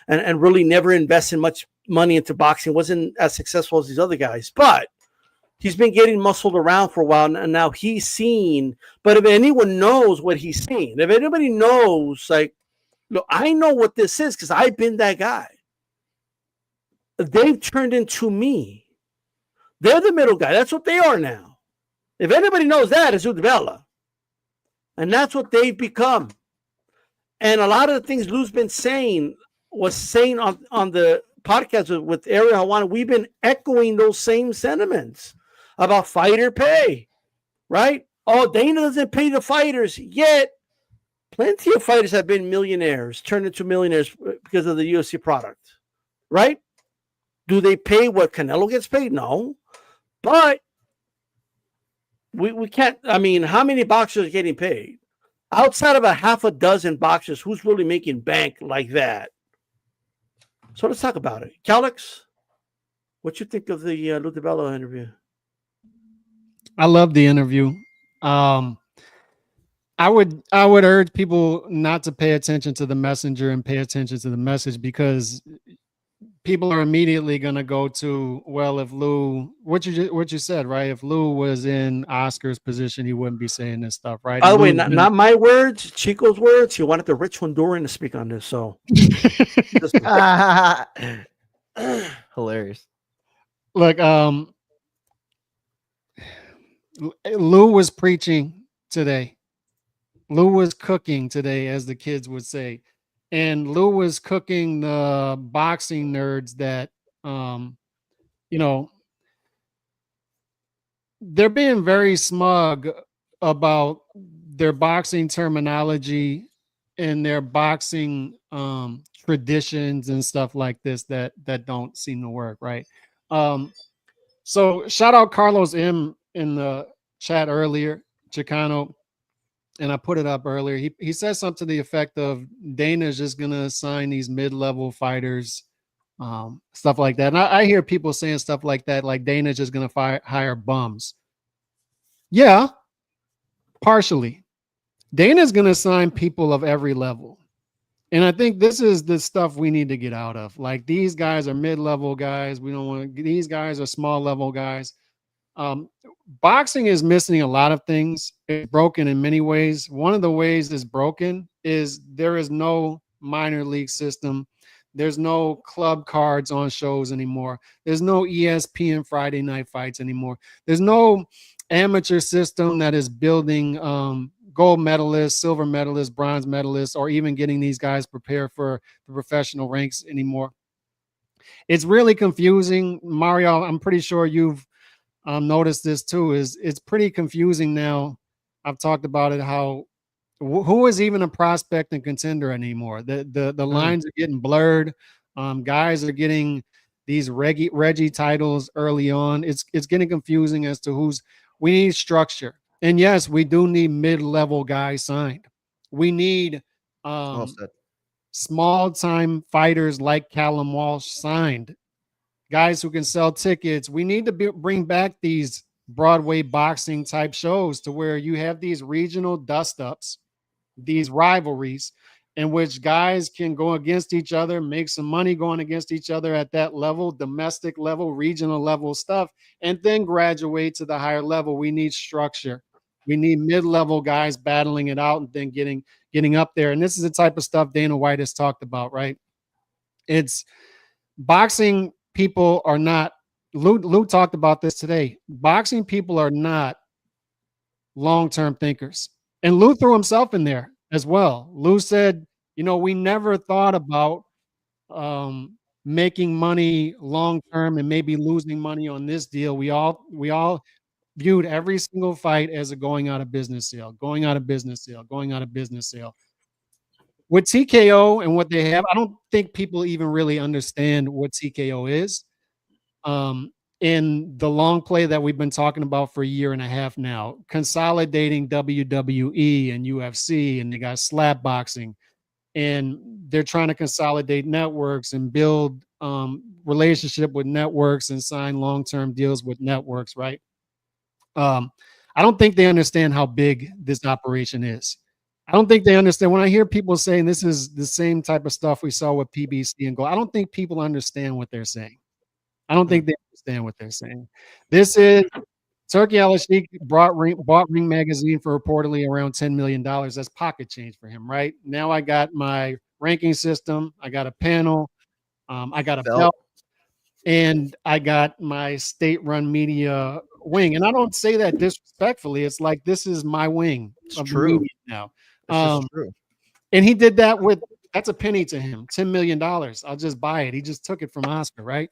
Speaker 3: and really never invested much money into boxing. Wasn't as successful as these other guys. But he's been getting muscled around for a while, and now he's seen. But if anyone knows what he's seen, if anybody knows, look, I know what this is because I've been that guy. They've turned into me. They're the middle guy. That's what they are now. If anybody knows that, it's Lou DiBella. And that's what they've become. And a lot of the things Lou's been saying on the podcast with Ariel Hawana, we've been echoing those same sentiments about fighter pay, right? Oh, Dana doesn't pay the fighters, yet plenty of fighters have been millionaires, turned into millionaires because of the UFC product, right? Do they pay what Canelo gets paid? No. But we can't, I mean, how many boxers are getting paid? Outside of a half a dozen boxers, who's really making bank like that? So let's talk about it. Calix, what you think of the Lou DiBella interview?
Speaker 6: I love the interview. I would urge people not to pay attention to the messenger and pay attention to the message, because people are immediately going to go to, well, if Lou, what you said, right? If Lou was in Oscar's position, he wouldn't be saying this stuff, right?
Speaker 3: By the way, not my words, Chico's words. He wanted the rich Honduran to speak on this, so
Speaker 4: hilarious.
Speaker 6: Look, Lou was preaching today. Lou was cooking today, as the kids would say. And Lou was cooking the boxing nerds that, they're being very smug about their boxing terminology and their boxing traditions and stuff like this that don't seem to work, right? So shout out Carlos M in the chat earlier, Chicano, and I put it up earlier. He said something to the effect of Dana's just gonna assign these mid-level fighters, stuff like that. And I hear people saying stuff like that, like Dana's just gonna hire bums. Yeah, partially. Dana's gonna assign people of every level. And I think this is the stuff we need to get out of. Like, these guys are mid-level guys. We don't want to, these guys are small level guys. Boxing is missing a lot of things. It's broken in many ways. One of the ways it's broken is there is no minor league system. There's no club cards on shows anymore. There's no ESPN Friday night fights anymore. There's no amateur system that is building gold medalists, silver medalists, bronze medalists, or even getting these guys prepared for the professional ranks anymore. It's really confusing. Mario, I'm pretty sure you've noticed this too. It's pretty confusing now. I've talked about it, how who is even a prospect and contender anymore. The lines are getting blurred. Guys are getting these Reggie titles early on. It's getting confusing as to who's. We need structure. And yes, we do need mid-level guys signed. We need small-time fighters like Callum Walsh signed, guys who can sell tickets. We need to bring back these Broadway boxing type shows to where you have these regional dust-ups, these rivalries, in which guys can go against each other, make some money going against each other at that level, domestic level, regional level stuff, and then graduate to the higher level. We need structure. We need mid-level guys battling it out and then getting up there. And this is the type of stuff Dana White has talked about, right? It's boxing people are not, Lou talked about this today. Boxing people are not long-term thinkers. And Lou threw himself in there as well. Lou said, we never thought about making money long-term and maybe losing money on this deal. We all viewed every single fight as a going out of business sale, going out of business sale, going out of business sale. With TKO and what they have, I don't think people even really understand what TKO is. In the long play that we've been talking about for a year and a half now, consolidating WWE and UFC, and they got slap boxing, and they're trying to consolidate networks and build relationship with networks and sign long-term deals with networks, right? I don't think they understand how big this operation is. I don't think they understand. When I hear people saying this is the same type of stuff we saw with PBC and Go, I don't think people understand what they're saying. I don't think they understand what they're saying. This is Turkey Al-Sheikh bought Ring Magazine for reportedly around $10 million. That's pocket change for him, right? Now I got my ranking system. I got a panel. I got a belt. And I got my state-run media wing. And I don't say that disrespectfully. It's like, this is my wing of the media now. It's true. And he did that with, that's a penny to him, $10 million. I'll just buy it. He just took it from Oscar, right?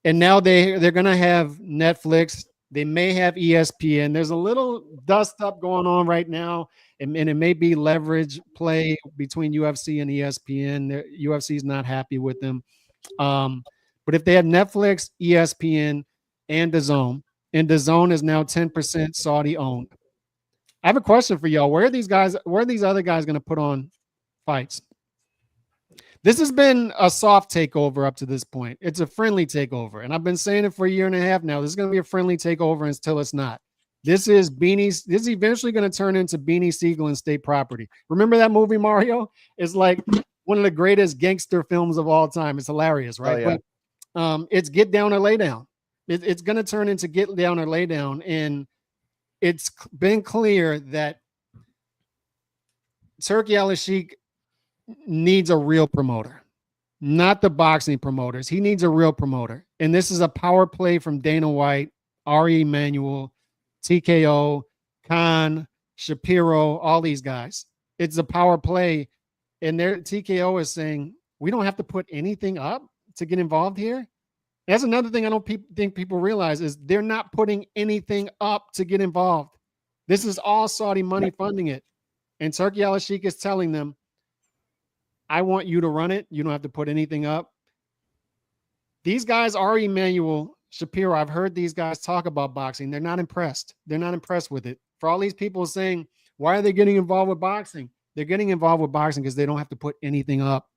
Speaker 6: And now they're going to have Netflix. They may have ESPN. There's a little dust up going on right now, and it may be leverage play between UFC and ESPN. UFC is not happy with them. But if they have Netflix, ESPN, and DAZN, and DAZN is now 10% Saudi owned. I have a question for y'all. Where are these other guys going to put on fights? This has been a soft takeover up to this point. It's a friendly takeover. And I've been saying it for a year and a half now. This is going to be a friendly takeover until it's not. This is eventually going to turn into Beanie Siegel and State Property. Remember that movie, Mario? It's like one of the greatest gangster films of all time. It's hilarious, right? Oh, yeah. But it's Get Down or Lay Down. It's going to turn into Get Down or Lay Down. And it's been clear that Turkey Al-Sheikh needs a real promoter, not the boxing promoters. He needs a real promoter. And this is a power play from Dana White, Ari Emanuel, TKO, Khan, Shapiro, all these guys. It's a power play. And TKO is saying, we don't have to put anything up to get involved here. That's another thing I don't think people realize is they're not putting anything up to get involved. This is all Saudi money funding it. And Turkey Al-Sheikh is telling them, I want you to run it. You don't have to put anything up. these guys are Emmanuel Shapiro. I've heard these guys talk about boxing. They're not impressed. They're not impressed with it. For all these people saying, why are they getting involved with boxing? They're getting involved with boxing because they don't have to put anything up.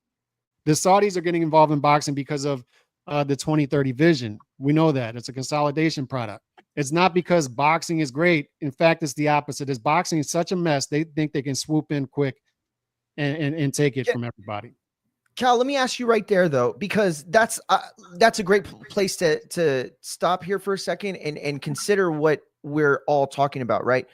Speaker 6: The Saudis are getting involved in boxing because of the 2030 vision. We know that. It's a consolidation product. It's not because boxing is great. In fact, it's the opposite. As boxing is such a mess, they think they can swoop in quick and take it from everybody.
Speaker 4: Cal, let me ask you right there though, because that's a great place to stop here for a second and consider what we're all talking about, right?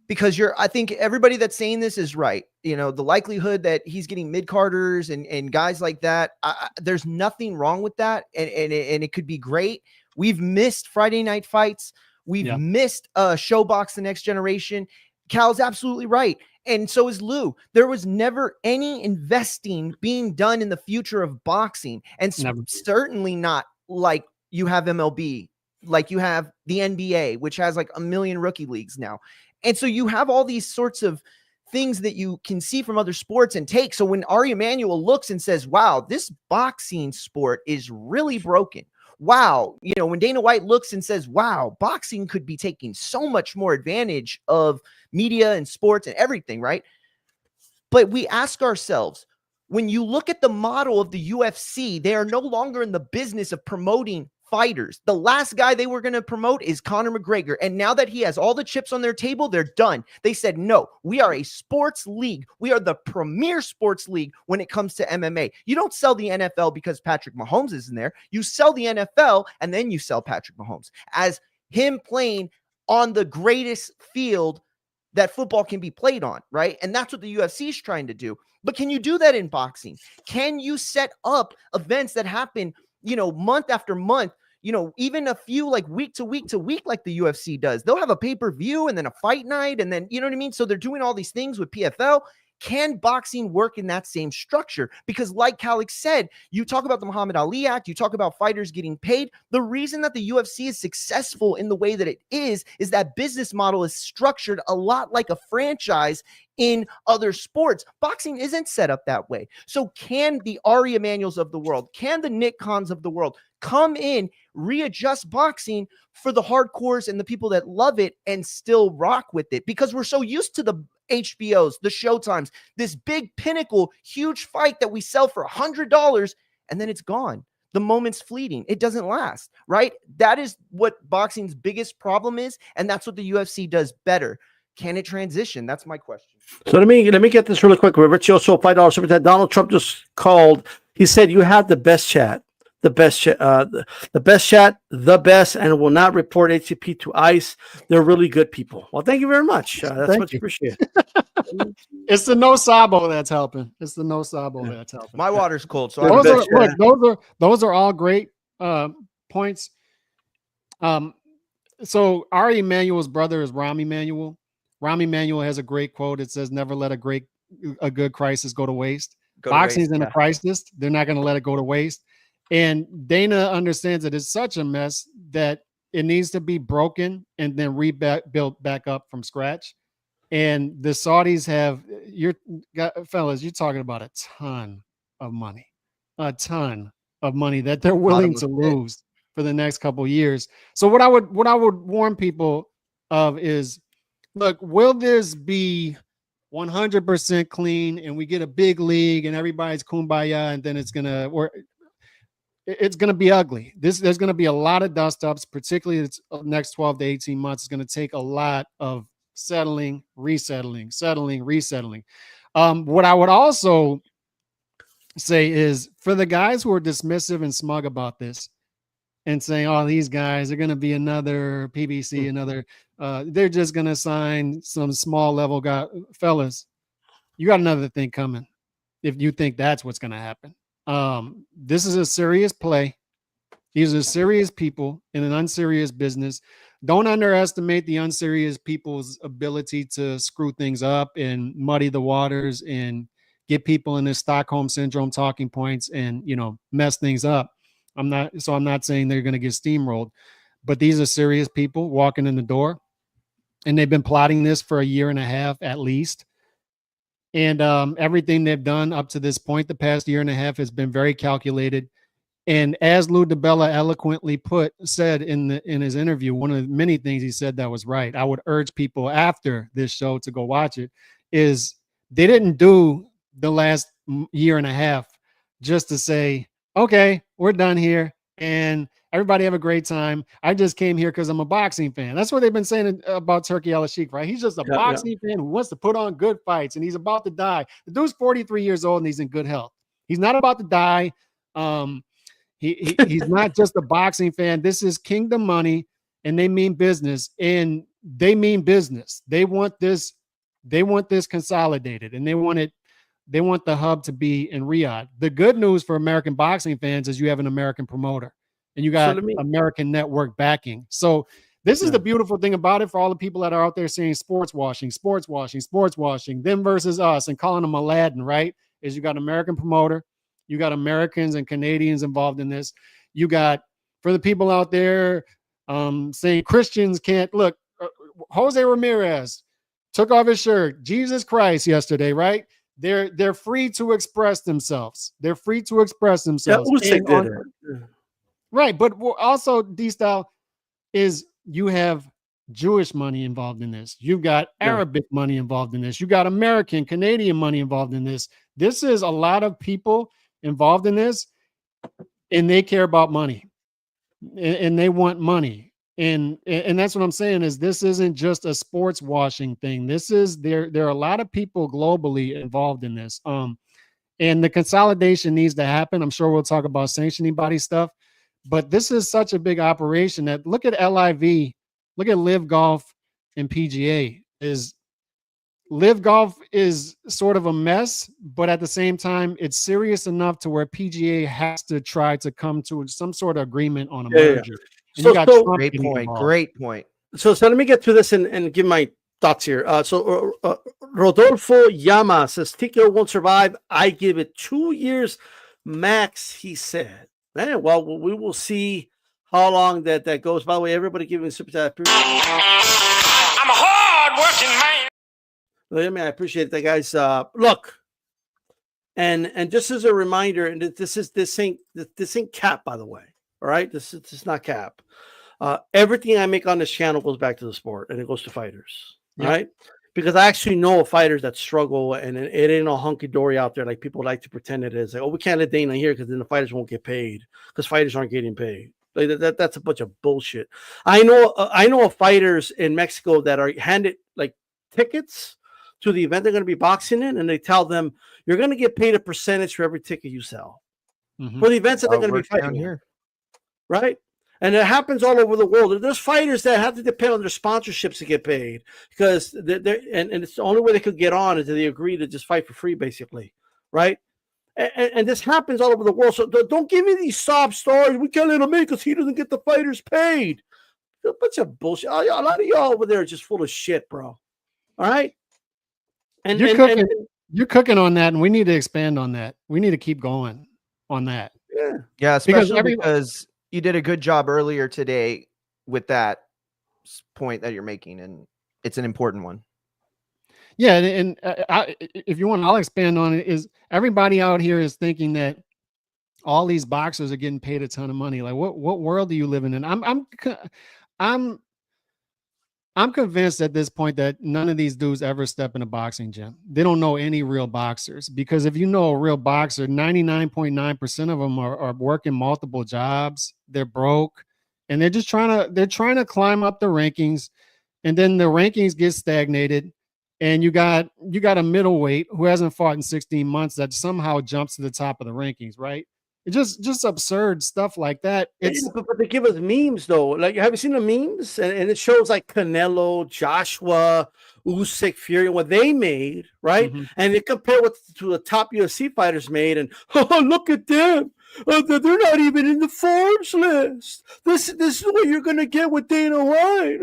Speaker 4: Because I think everybody that's saying this is right. You know, the likelihood that he's getting mid-carders and guys like that, there's nothing wrong with that. And it could be great. We've missed Friday night fights. We've missed Showbox The Next Generation. Cal's absolutely right. And so is Lou. There was never any investing being done in the future of boxing. And certainly not like you have MLB, like you have the NBA, which has like 1 million rookie leagues now. And so you have all these sorts of things that you can see from other sports and take. So when Ari Emanuel looks and says, wow, this boxing sport is really broken. Wow. You know, when Dana White looks and says, wow, boxing could be taking so much more advantage of media and sports and everything, right? But we ask ourselves, when you look at the model of the UFC, they are no longer in the business of promoting fighters. The last guy they were going to promote is Conor McGregor. And now that he has all the chips on their table, they're done. They said, no, we are a sports league. We are the premier sports league when it comes to MMA. You don't sell the NFL because Patrick Mahomes is in there. You sell the NFL and then you sell Patrick Mahomes as him playing on the greatest field that football can be played on, right? And that's what the UFC is trying to do. But can you do that in boxing? Can you set up events that happen, you know, month after month, you know, even a few like week to week to week, like the UFC does? They'll have a pay-per-view and then a fight night. And then, you know what I mean? So they're doing all these things with PFL. Can boxing work in that same structure? Because like Calix said, you talk about the Muhammad Ali Act, you talk about fighters getting paid. The reason that the UFC is successful in the way that it is that business model is structured a lot like a franchise in other sports. Boxing isn't set up that way. So can the Ari Emanuels of the world, can the Nick Khans of the world come in, readjust boxing for the hardcores and the people that love it and still rock with it? Because we're so used to the HBOs, the Showtimes, this big pinnacle, huge fight that we sell for $100 and then it's gone. The moment's fleeting. It doesn't last, right? That is what boxing's biggest problem is. And that's what the UFC does better. Can it transition? That's my question.
Speaker 3: So let me get this really quick. Richie also $5 super chat. Donald Trump just called. He said you have the best chat. The best chat, the best, and will not report HCP to ICE. They're really good people. Well, thank you very much. That's much appreciated.
Speaker 6: It's the no sabo that's helping. It's the no sabo that's helping.
Speaker 4: My water's cold, so
Speaker 6: those are all great points. So Ari Emanuel's brother is Rahm Emanuel. Rahm Emanuel has a great quote. It says, "Never let a good crisis go to waste." Boxing's in a crisis. They're not going to let it go to waste. And Dana understands that it's such a mess that it needs to be broken and then rebuilt back up from scratch. And the Saudis have, fellas, you're talking about a ton of money that they're willing to lose for the next couple of years. So what I would warn people of is, look, will this be 100% clean and we get a big league and everybody's kumbaya and then it's going to be ugly. There's going to be a lot of dust ups, particularly the next 12 to 18 months. It's going to take a lot of settling, resettling. What I would also say is, for the guys who are dismissive and smug about this and saying, oh, these guys are going to be another PBC, they're just going to sign some small level guy. Fellas, you got another thing coming if you think that's what's going to happen. This is a serious play. These are serious people in an unserious business. Don't underestimate the unserious people's ability to screw things up and muddy the waters and get people in this Stockholm syndrome talking points and, mess things up. I'm not saying they're going to get steamrolled, but these are serious people walking in the door, and they've been plotting this for a year and a half at least. And everything they've done up to this point, the past year and a half, has been very calculated. And as Lou DiBella eloquently said in his interview, one of the many things he said that was right. I would urge people after this show to go watch it. Is they didn't do the last year and a half just to say, okay, we're done here and everybody have a great time. I just came here because I'm a boxing fan. That's what they've been saying about Turki Al-Sheikh, right? He's just a boxing fan who wants to put on good fights, and he's about to die. The dude's 43 years old and he's in good health. He's not about to die. He's not just a boxing fan. This is kingdom money, and they mean business. And they mean business. They want this consolidated, and they want the hub to be in Riyadh. The good news for American boxing fans is you have an American promoter and you got American network backing. So this is the beautiful thing about it for all the people that are out there saying sports washing, them versus us, and calling them Aladdin, right? Is you got American promoter, you got Americans and Canadians involved in this. You got, for the people out there saying Christians can't look, Jose Ramirez took off his shirt, Jesus Christ, yesterday, right? They're free to express themselves. They're free to express themselves. Right, but also D-Style is you have Jewish money involved in this. You've got Arabic money involved in this. You got American, Canadian money involved in this. This is a lot of people involved in this, and they care about money, and they want money. And that's what I'm saying is this isn't just a sports washing thing. This is there are a lot of people globally involved in this. And the consolidation needs to happen. I'm sure we'll talk about sanctioning body stuff, but this is such a big operation that look at LIV, look at Live Golf and PGA. Live Golf is sort of a mess, but at the same time, it's serious enough to where PGA has to try to come to some sort of agreement on a merger.
Speaker 3: So
Speaker 4: great point.
Speaker 3: So let me get to this and give my thoughts here. Rodolfo Yama says TKO won't survive. I give it 2 years max, he said. Man, well, we will see how long that goes. By the way, everybody giving super chat.
Speaker 1: I'm a hard-working man.
Speaker 3: I appreciate that, guys. Look, and just as a reminder, and this ain't cap, by the way. All right, this is not cap. Everything I make on this channel goes back to the sport, and it goes to fighters. All right, because I actually know fighters that struggle, and it ain't all hunky dory out there like people like to pretend it is. Like, oh, we can't let Dana here because then the fighters won't get paid because fighters aren't getting paid. Like that's a bunch of bullshit. I know of fighters in Mexico that are handed like tickets to the event they're going to be boxing in, and they tell them you're going to get paid a percentage for every ticket you sell for the events that they're going to be fighting here. Right? And it happens all over the world. There's fighters that have to depend on their sponsorships to get paid because and it's the only way they could get on is that they agree to just fight for free, basically. Right? And this happens all over the world. So don't give me these sob stories. We can't let him in because he doesn't get the fighters paid. A bunch of bullshit. A lot of y'all over there are just full of shit, bro. All right? And
Speaker 6: you're cooking on that, and we need to expand on that. We need to keep going on that.
Speaker 4: Yeah, especially because you did a good job earlier today with that point that you're making, and it's an important one.
Speaker 6: Yeah, and if you want, I'll expand on it. Is everybody out here is thinking that all these boxers are getting paid a ton of money? Like, what world are you living in? I'm convinced at this point that none of these dudes ever step in a boxing gym. They don't know any real boxers, because if you know a real boxer, 99.9% of them are working multiple jobs. They're broke, and they're just trying to climb up the rankings, and then the rankings get stagnated, and you got a middleweight who hasn't fought in 16 months that somehow jumps to the top of the rankings, right? It's just absurd stuff like that.
Speaker 3: But they give us memes though. Like, have you seen the memes? And it shows like Canelo, Joshua, Usyk, Fury, what they made, right? Mm-hmm. And they compare what to the top UFC fighters made, and oh, look at them. They're not even in the Forbes list. This is what you're gonna get with Dana White.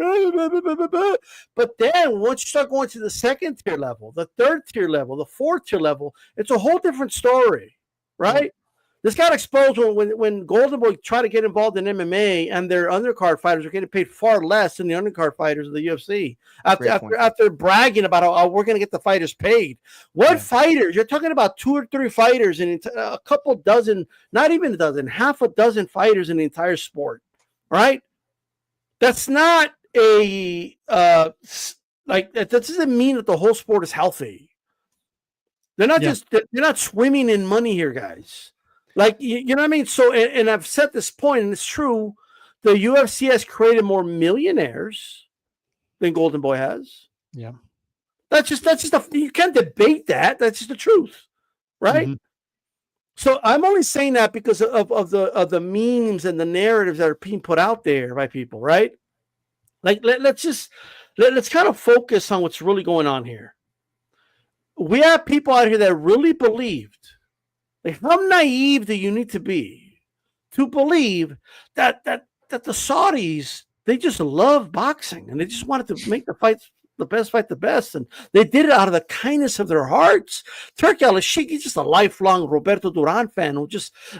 Speaker 3: But then once you start going to the second tier level, the third tier level, the fourth tier level, it's a whole different story, right? This got exposed when Golden Boy tried to get involved in MMA, and their undercard fighters are getting paid far less than the undercard fighters of the UFC after bragging about how we're going to get the fighters paid. What fighters? You're talking about 2 or 3 fighters and a couple dozen, not even a dozen, half a dozen fighters in the entire sport, right? That's not a like that doesn't mean that the whole sport is healthy. They're not they're not swimming in money here, guys. Like, you know what I mean? So, and I've said this point, and it's true. The UFC has created more millionaires than Golden Boy has.
Speaker 6: Yeah.
Speaker 3: That's just you can't debate that. That's just the truth. Right. Mm-hmm. So I'm only saying that because of the memes and the narratives that are being put out there by people. Right. Like, let's kind of focus on what's really going on here. We have people out here that really believed. Like, how naive do you need to be to believe that the Saudis, they just love boxing and they just wanted to make the fights the best, and they did it out of the kindness of their hearts. Turki Al-Sheikh, he's just a lifelong Roberto Duran fan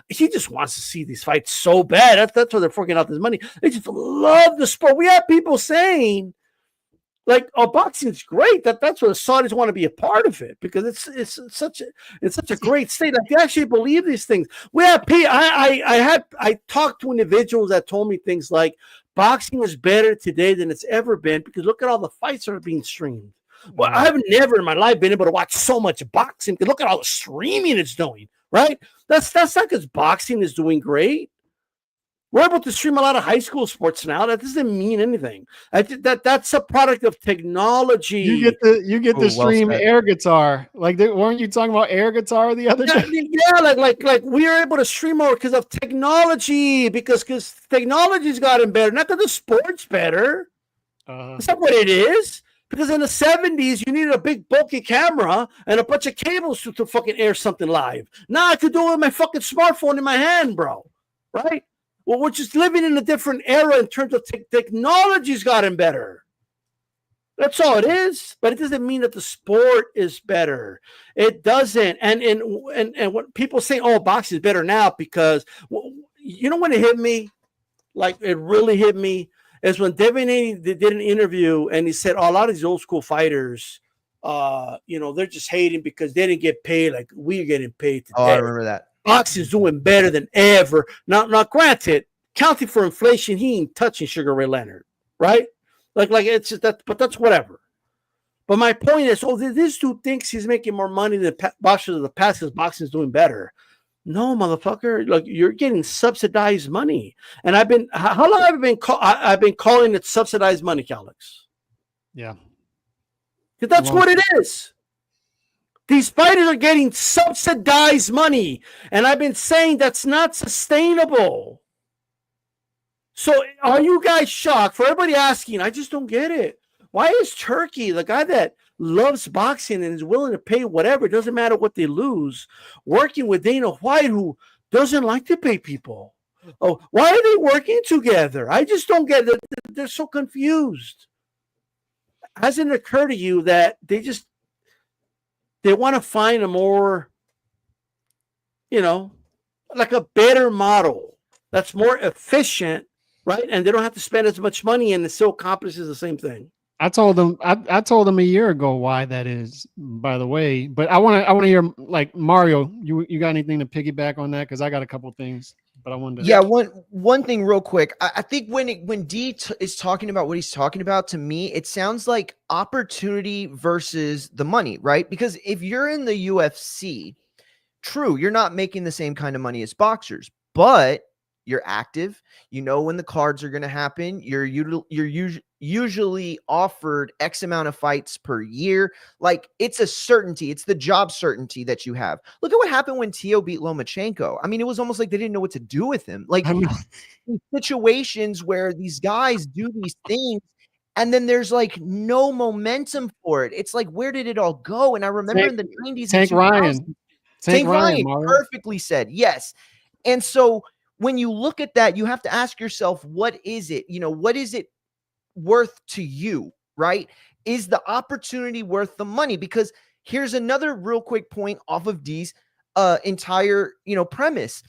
Speaker 3: he just wants to see these fights so bad. That's why they're forking out this money. They just love the sport. We have people saying, like, oh, boxing's great. That's what the Saudis want to be a part of it because it's such a great state. Like, they actually believe these things. We have I talked to individuals that told me things like boxing is better today than it's ever been because look at all the fights that are being streamed. Well, I've never in my life been able to watch so much boxing because look at all the streaming it's doing. Right? That's not because boxing is doing great. We're able to stream a lot of high school sports now. That doesn't mean anything. That's a product of technology.
Speaker 6: You get to stream air guitar. Like, weren't you talking about air guitar the other day?
Speaker 3: Yeah, like we are able to stream more because of technology. Because technology's gotten better, not because the sport's better. That's not what it is. Because in the 70s, you needed a big bulky camera and a bunch of cables to fucking air something live. Now I could do it with my fucking smartphone in my hand, bro. Right? Well, we're just living in a different era in terms of technology's gotten better. That's all it is. But it doesn't mean that the sport is better. It doesn't. And when people say, oh, boxing is better now because, you know when it hit me? Like, it really hit me is when Devin Haney did an interview and he said, oh, a lot of these old school fighters, they're just hating because they didn't get paid like we're getting paid today.
Speaker 4: Oh, I remember that.
Speaker 3: Boxing's doing better than ever. Now, granted, counting for inflation, he ain't touching Sugar Ray Leonard, right? Like it's just that, but that's whatever. But my point is, this dude thinks he's making more money than boxers of the past because boxing's doing better. No, motherfucker. Like, you're getting subsidized money, and how long have I been calling it subsidized money, Alex?
Speaker 6: Yeah,
Speaker 3: because that's what it is. These fighters are getting subsidized money, and I've been saying that's not sustainable. So are you guys shocked? For everybody asking, I just don't get it. Why is Turki, the guy that loves boxing and is willing to pay whatever, it doesn't matter what they lose, working with Dana White, who doesn't like to pay people? Oh, why are they working together? I just don't get it. They're so confused. Hasn't it occurred to you that they want to find a more, like a better model that's more efficient, right? And they don't have to spend as much money and it still accomplishes the same thing.
Speaker 6: I told them a year ago why that is, by the way. But I want to hear, like, Mario, you got anything to piggyback on that? Because I got a couple things, but I wanted to.
Speaker 4: Yeah, one thing real quick. I think when D is talking about what he's talking about, to me, it sounds like opportunity versus the money, right? Because if you're in the UFC, true, you're not making the same kind of money as boxers, but you're active. You know when the cards are going to happen. You're usually offered X amount of fights per year. Like, it's a certainty. It's the job certainty that you have. Look at what happened when Tio beat Lomachenko. I mean, it was almost like they didn't know what to do with him. Like, situations where these guys do these things and then there's like no momentum for it. It's like, where did it all go? And I remember in the 90s,
Speaker 6: Tank Ryan,
Speaker 4: perfectly said. Yes. And so when you look at that, you have to ask yourself, what is it? What is it worth to you, right? Is the opportunity worth the money? Because here's another real quick point off of D's. entire, premise.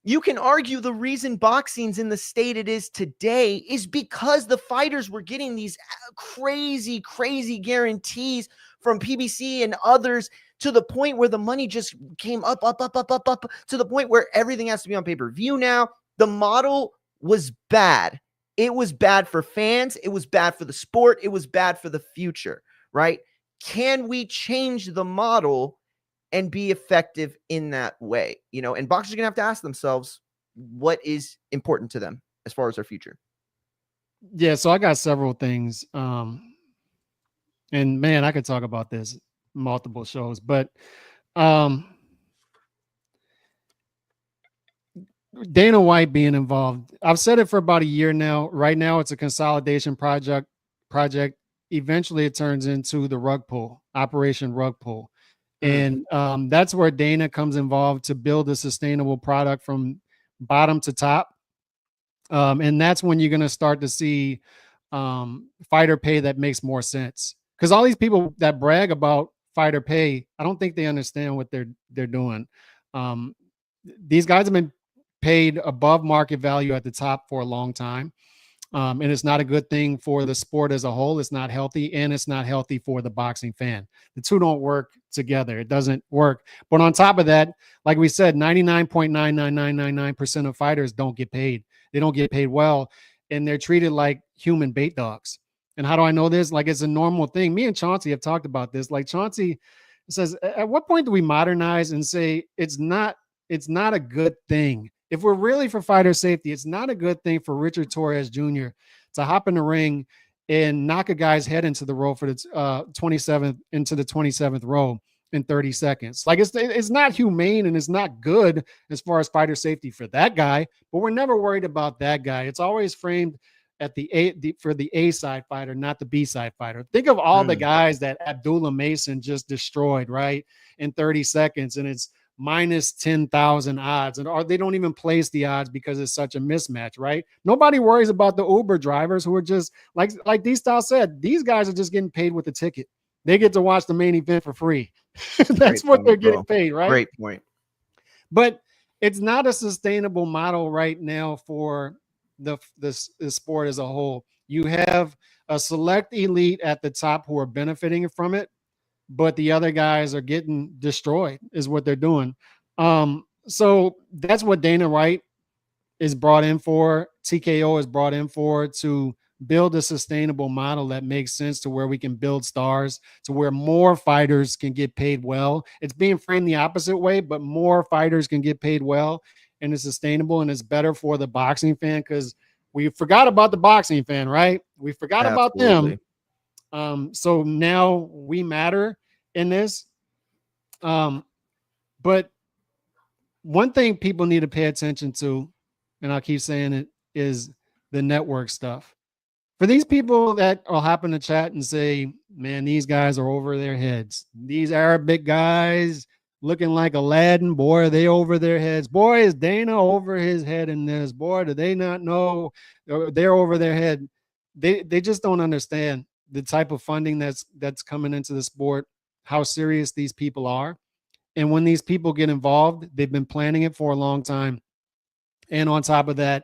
Speaker 4: You can argue the reason boxing's in the state it is today is because the fighters were getting these crazy, crazy guarantees from PBC and others to the point where the money just came up to the point where everything has to be on pay-per-view now. The model was bad. It was bad for fans. It was bad for the sport. It was bad for the future, right? Can we change the model and be effective in that way? And boxers are going to have to ask themselves what is important to them as far as their future.
Speaker 6: Yeah, so I got several things. And man, I could talk about this multiple shows, but Dana White being involved. I've said it for about a year now. Right now, it's a consolidation project. Eventually, it turns into the rug pull, Operation Rug Pull. And that's where Dana comes involved to build a sustainable product from bottom to top. And that's when you're going to start to see fighter pay that makes more sense. Because all these people that brag about fighter pay, I don't think they understand what they're doing. These guys have been paid above market value at the top for a long time. And it's not a good thing for the sport as a whole. It's not healthy, and it's not healthy for the boxing fan. The two don't work together. It doesn't work. But on top of that, like we said, 99.99999% of fighters don't get paid. They don't get paid well, and they're treated like human bait dogs. And how do I know this? Like, it's a normal thing. Me and Chauncey have talked about this. Like, Chauncey says, at what point do we modernize and say it's not a good thing? If we're really for fighter safety, it's not a good thing for Richard Torres Jr. to hop in the ring and knock a guy's head into the row for the 27th row in 30 seconds. Like, it's not humane, and it's not good as far as fighter safety for that guy, but we're never worried about that guy. It's always framed at for the A side fighter, not the B side fighter. Think of all the guys that Abdullah Mason just destroyed, right, in 30 seconds, and it's minus 10,000 odds, or they don't even place the odds because it's such a mismatch, right? Nobody worries about the Uber drivers who are just like D-Style said, these guys are just getting paid with the ticket. They get to watch the main event for free. That's what they're getting paid, right?
Speaker 4: Great point.
Speaker 6: But it's not a sustainable model right now for the sport as a whole. You have a select elite at the top who are benefiting from it, but the other guys are getting destroyed is what they're doing. So that's what Dana White is brought in for. TKO is brought in for, to build a sustainable model that makes sense, to where we can build stars, to where more fighters can get paid well. It's being framed the opposite way, but more fighters can get paid well, and it's sustainable, and it's better for the boxing fan, because we forgot about the boxing fan, right? We forgot about them. So now we matter in this. But one thing people need to pay attention to, and I'll keep saying it, is the network stuff. For these people that will hop in the chat and say, man, these guys are over their heads. These Arabic guys looking like Aladdin, boy, are they over their heads. Boy, is Dana over his head in this. Boy, do they not know they're over their head. They just don't understand the type of funding that's coming into the sport, how serious these people are. And when these people get involved, they've been planning it for a long time. And on top of that,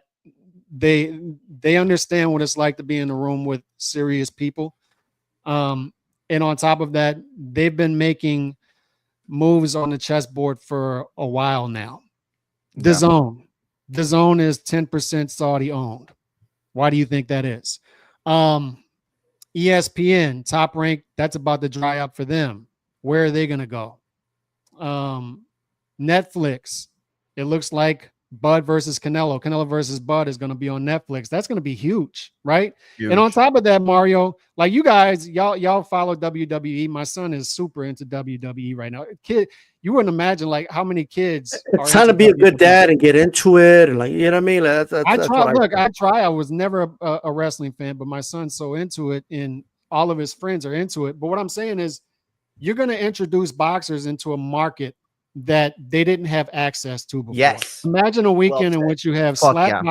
Speaker 6: they understand what it's like to be in a room with serious people. And on top of that, they've been making moves on the chessboard for a while now. The Zone is 10% Saudi owned. Why do you think that is? ESPN, Top Rank, that's about to dry up for them. Where are they going to go? Netflix, it looks like Bud versus Canelo versus Bud is going to be on Netflix. That's going to be huge, right? Huge. And on top of that, Mario, like you guys, y'all follow WWE. My son is super into WWE right now. Kid, you wouldn't imagine like how many kids.
Speaker 3: It's trying to be a good dad and get into it, and like, you know what I mean.
Speaker 6: I try. I was never a wrestling fan, but my son's so into it, and all of his friends are into it. But what I'm saying is, you're going to introduce boxers into a market that they didn't have access to before.
Speaker 4: Yes.
Speaker 6: Imagine a weekend in which you have slap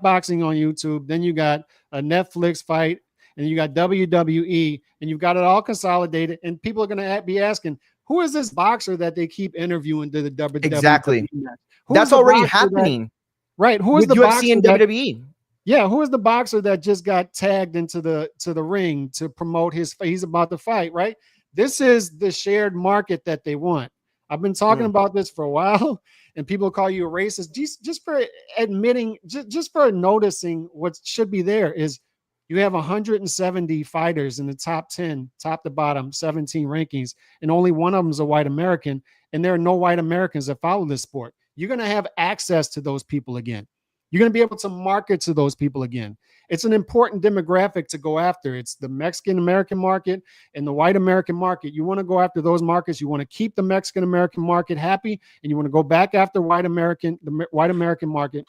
Speaker 6: boxing on YouTube. Then you got a Netflix fight, and you got WWE, and you've got it all consolidated. And people are going to be asking, Who is this boxer that they keep interviewing to the WWE?
Speaker 4: Exactly.
Speaker 6: match?
Speaker 4: That's already happening.
Speaker 6: Right. Who is
Speaker 4: with
Speaker 6: the
Speaker 4: UFC
Speaker 6: boxer
Speaker 4: and
Speaker 6: that,
Speaker 4: WWE?
Speaker 6: Yeah, who is the boxer that just got tagged into the ring to promote he's about to fight, right? This is the shared market that they want. I've been talking about this for a while, and people call you a racist just for admitting, just for noticing what should be there is you have 170 fighters in the top 10, top to bottom, 17 rankings, and only one of them is a white American, and there are no white Americans that follow this sport. You're going to have access to those people again. You're going to be able to market to those people again. It's an important demographic to go after. It's the Mexican American market and the white American market. You want to go after those markets. You want to keep the Mexican American market happy, and you want to go back after the white American market.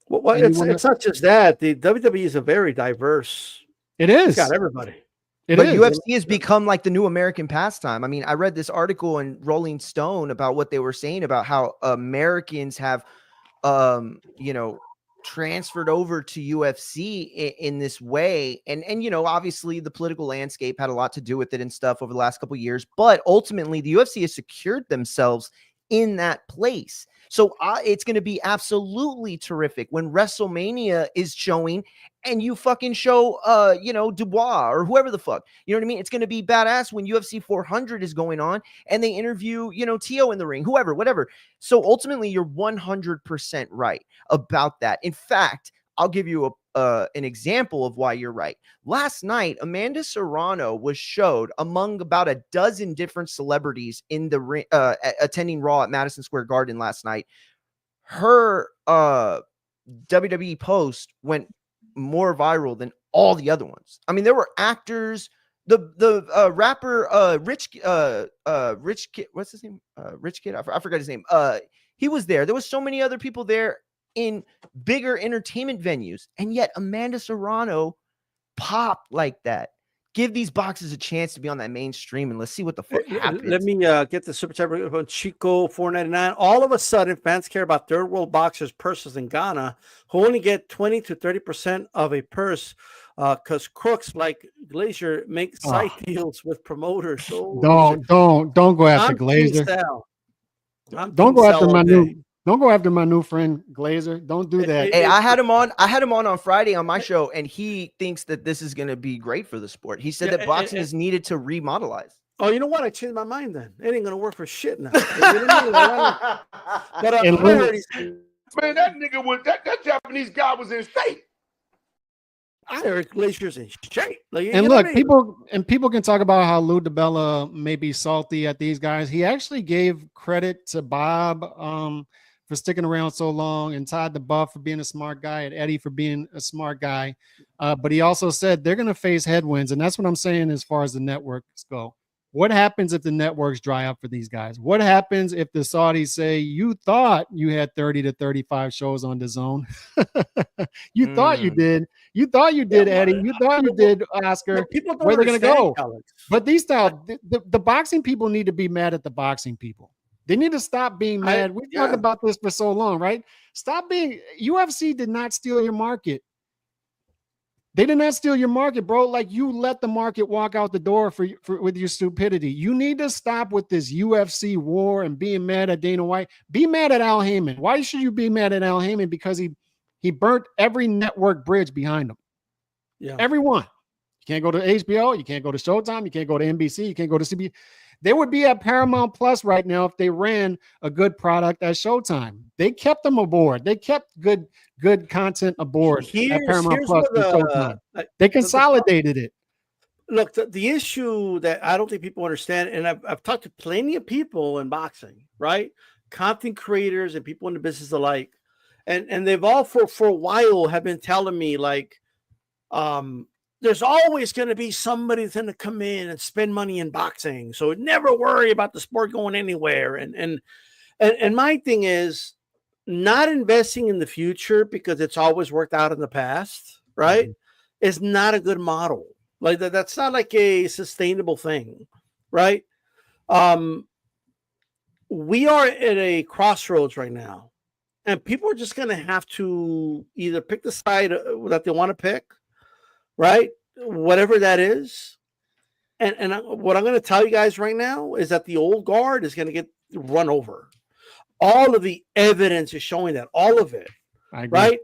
Speaker 3: Well, it's not just that. The WWE is a very diverse.
Speaker 6: It is.
Speaker 3: It's got everybody.
Speaker 4: But UFC has become like the new American pastime. I mean, I read this article in Rolling Stone about what they were saying about how Americans have, transferred over to UFC in this way. And obviously the political landscape had a lot to do with it and stuff over the last couple of years, but ultimately the UFC has secured themselves in that place. So it's going to be absolutely terrific when WrestleMania is showing and you fucking show, Dubois or whoever the fuck, you know what I mean? It's going to be badass when UFC 400 is going on and they interview, Tio in the ring, whoever, whatever. So ultimately you're 100% right about that. In fact, I'll give you an example of why you're right. Last night, Amanda Serrano was showed among about a dozen different celebrities in the ring, attending Raw at Madison Square Garden last night. Her WWE post went more viral than all the other ones. I mean, there were actors. The rapper Rich Kid, what's his name? Rich Kid. I forgot his name. He was there. There was so many other people there in bigger entertainment venues, and yet Amanda Serrano popped like that. Give these boxes a chance to be on that mainstream, and let's see what the fuck happens.
Speaker 3: Let me get the super chat from Chico 499. All of a sudden, fans care about third world boxers' purses in Ghana, who only get 20 to 30% of a purse, because crooks like Glacier make side deals with promoters. So
Speaker 6: don't go after Glacier. Don't go after my new. Don't go after my new friend Glazer. Don't do that.
Speaker 4: Hey, I had him on Friday on my show, and he thinks that this is going to be great for the sport. He said that boxing is needed to remodelize.
Speaker 3: Oh, you know what? I changed my mind then. It ain't going to work for shit now. But I heard
Speaker 8: man, that nigga was that Japanese guy was in shape.
Speaker 3: I heard Glacier's in shape.
Speaker 6: And look, people can talk about how Lou DiBella may be salty at these guys. He actually gave credit to Bob for sticking around so long, and Todd the Buff for being a smart guy, and Eddie for being a smart guy. But he also said they're going to face headwinds, and that's what I'm saying as far as the networks go. What happens if the networks dry up for these guys? What happens if the Saudis say, you thought you had 30 to 35 shows on DAZN? You thought you did. You thought you did, Eddie. You thought you did, Oscar. Where are they going to go? Alex. But these style, the boxing people need to be mad at the boxing people. They need to stop being mad. We've talked about this for so long, right? Stop being. UFC did not steal your market. They did not steal your market, bro. Like, you let the market walk out the door with your stupidity. You need to stop with this UFC war and being mad at Dana White. Be mad at Al Heyman. Why should you be mad at Al Heyman? Because he burnt every network bridge behind him. Yeah, everyone. You can't go to HBO. You can't go to Showtime. You can't go to NBC. You can't go to CBS. They would be at Paramount Plus right now if they ran a good product at Showtime. They kept them aboard. They kept good content aboard at Paramount Plus. They consolidated it.
Speaker 3: Look, the issue that I don't think people understand, and I've talked to plenty of people in boxing, right? Content creators and people in the business alike, and they've all for a while have been telling me, like, there's always going to be somebody that's going to come in and spend money in boxing, so never worry about the sport going anywhere. And my thing is not investing in the future because it's always worked out in the past, right? Is not a good model. Like that's not like a sustainable thing, right? We are at a crossroads right now, and people are just going to have to either pick the side that they want to pick, right? Whatever that is, what I'm going to tell you guys right now is that the old guard is going to get run over. All of the evidence is showing that, all of it, right?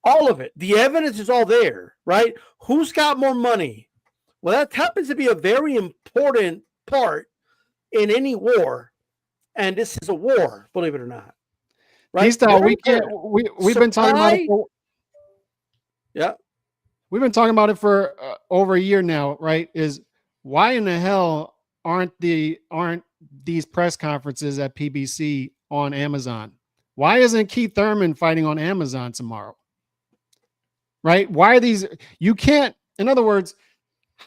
Speaker 3: All of it. The evidence is all there, right? Who's got more money? Well, that happens to be a very important part in any war, and this is a war, believe it or not. Right?
Speaker 6: We've been talking about it. We've been talking about it for over a year now, right? Is why in the hell aren't these press conferences at PBC on Amazon? Why isn't Keith Thurman fighting on Amazon tomorrow? Right? Why are these? You can't, in other words,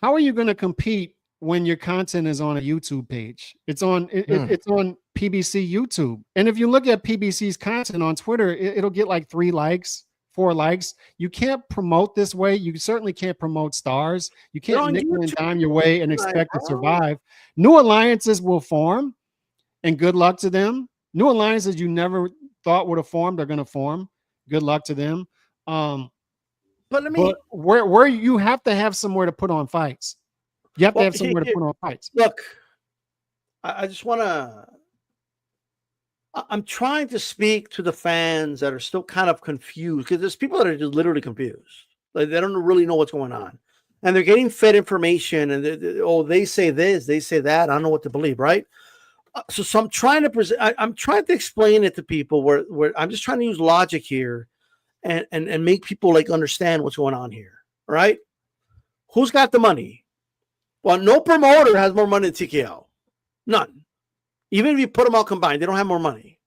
Speaker 6: how are you going to compete when your content is on a YouTube page? It's on it's on PBC YouTube. And if you look at PBC's content on Twitter, it'll get like 3 likes, 4 likes. You can't promote this way. You certainly can't promote stars. You can't nickel and dime your way and expect to survive. New alliances will form, and good luck to them. New alliances you never thought would have formed are going to form. Good luck to them.
Speaker 3: But
Speaker 6: where you have to have somewhere to put on fights. You have to have somewhere to put on fights.
Speaker 3: Look, I just want to. I'm trying to speak to the fans that are still kind of confused, because there's people that are just literally confused. Like, they don't really know what's going on, and they're getting fed information, and they say this, they say that. I don't know what to believe, right? So I'm trying to present. I'm trying to explain it to people where I'm just trying to use logic here, and make people like understand what's going on here. Right? Who's got the money? Well, no promoter has more money than TKO. None. Even if you put them all combined, they don't have more money,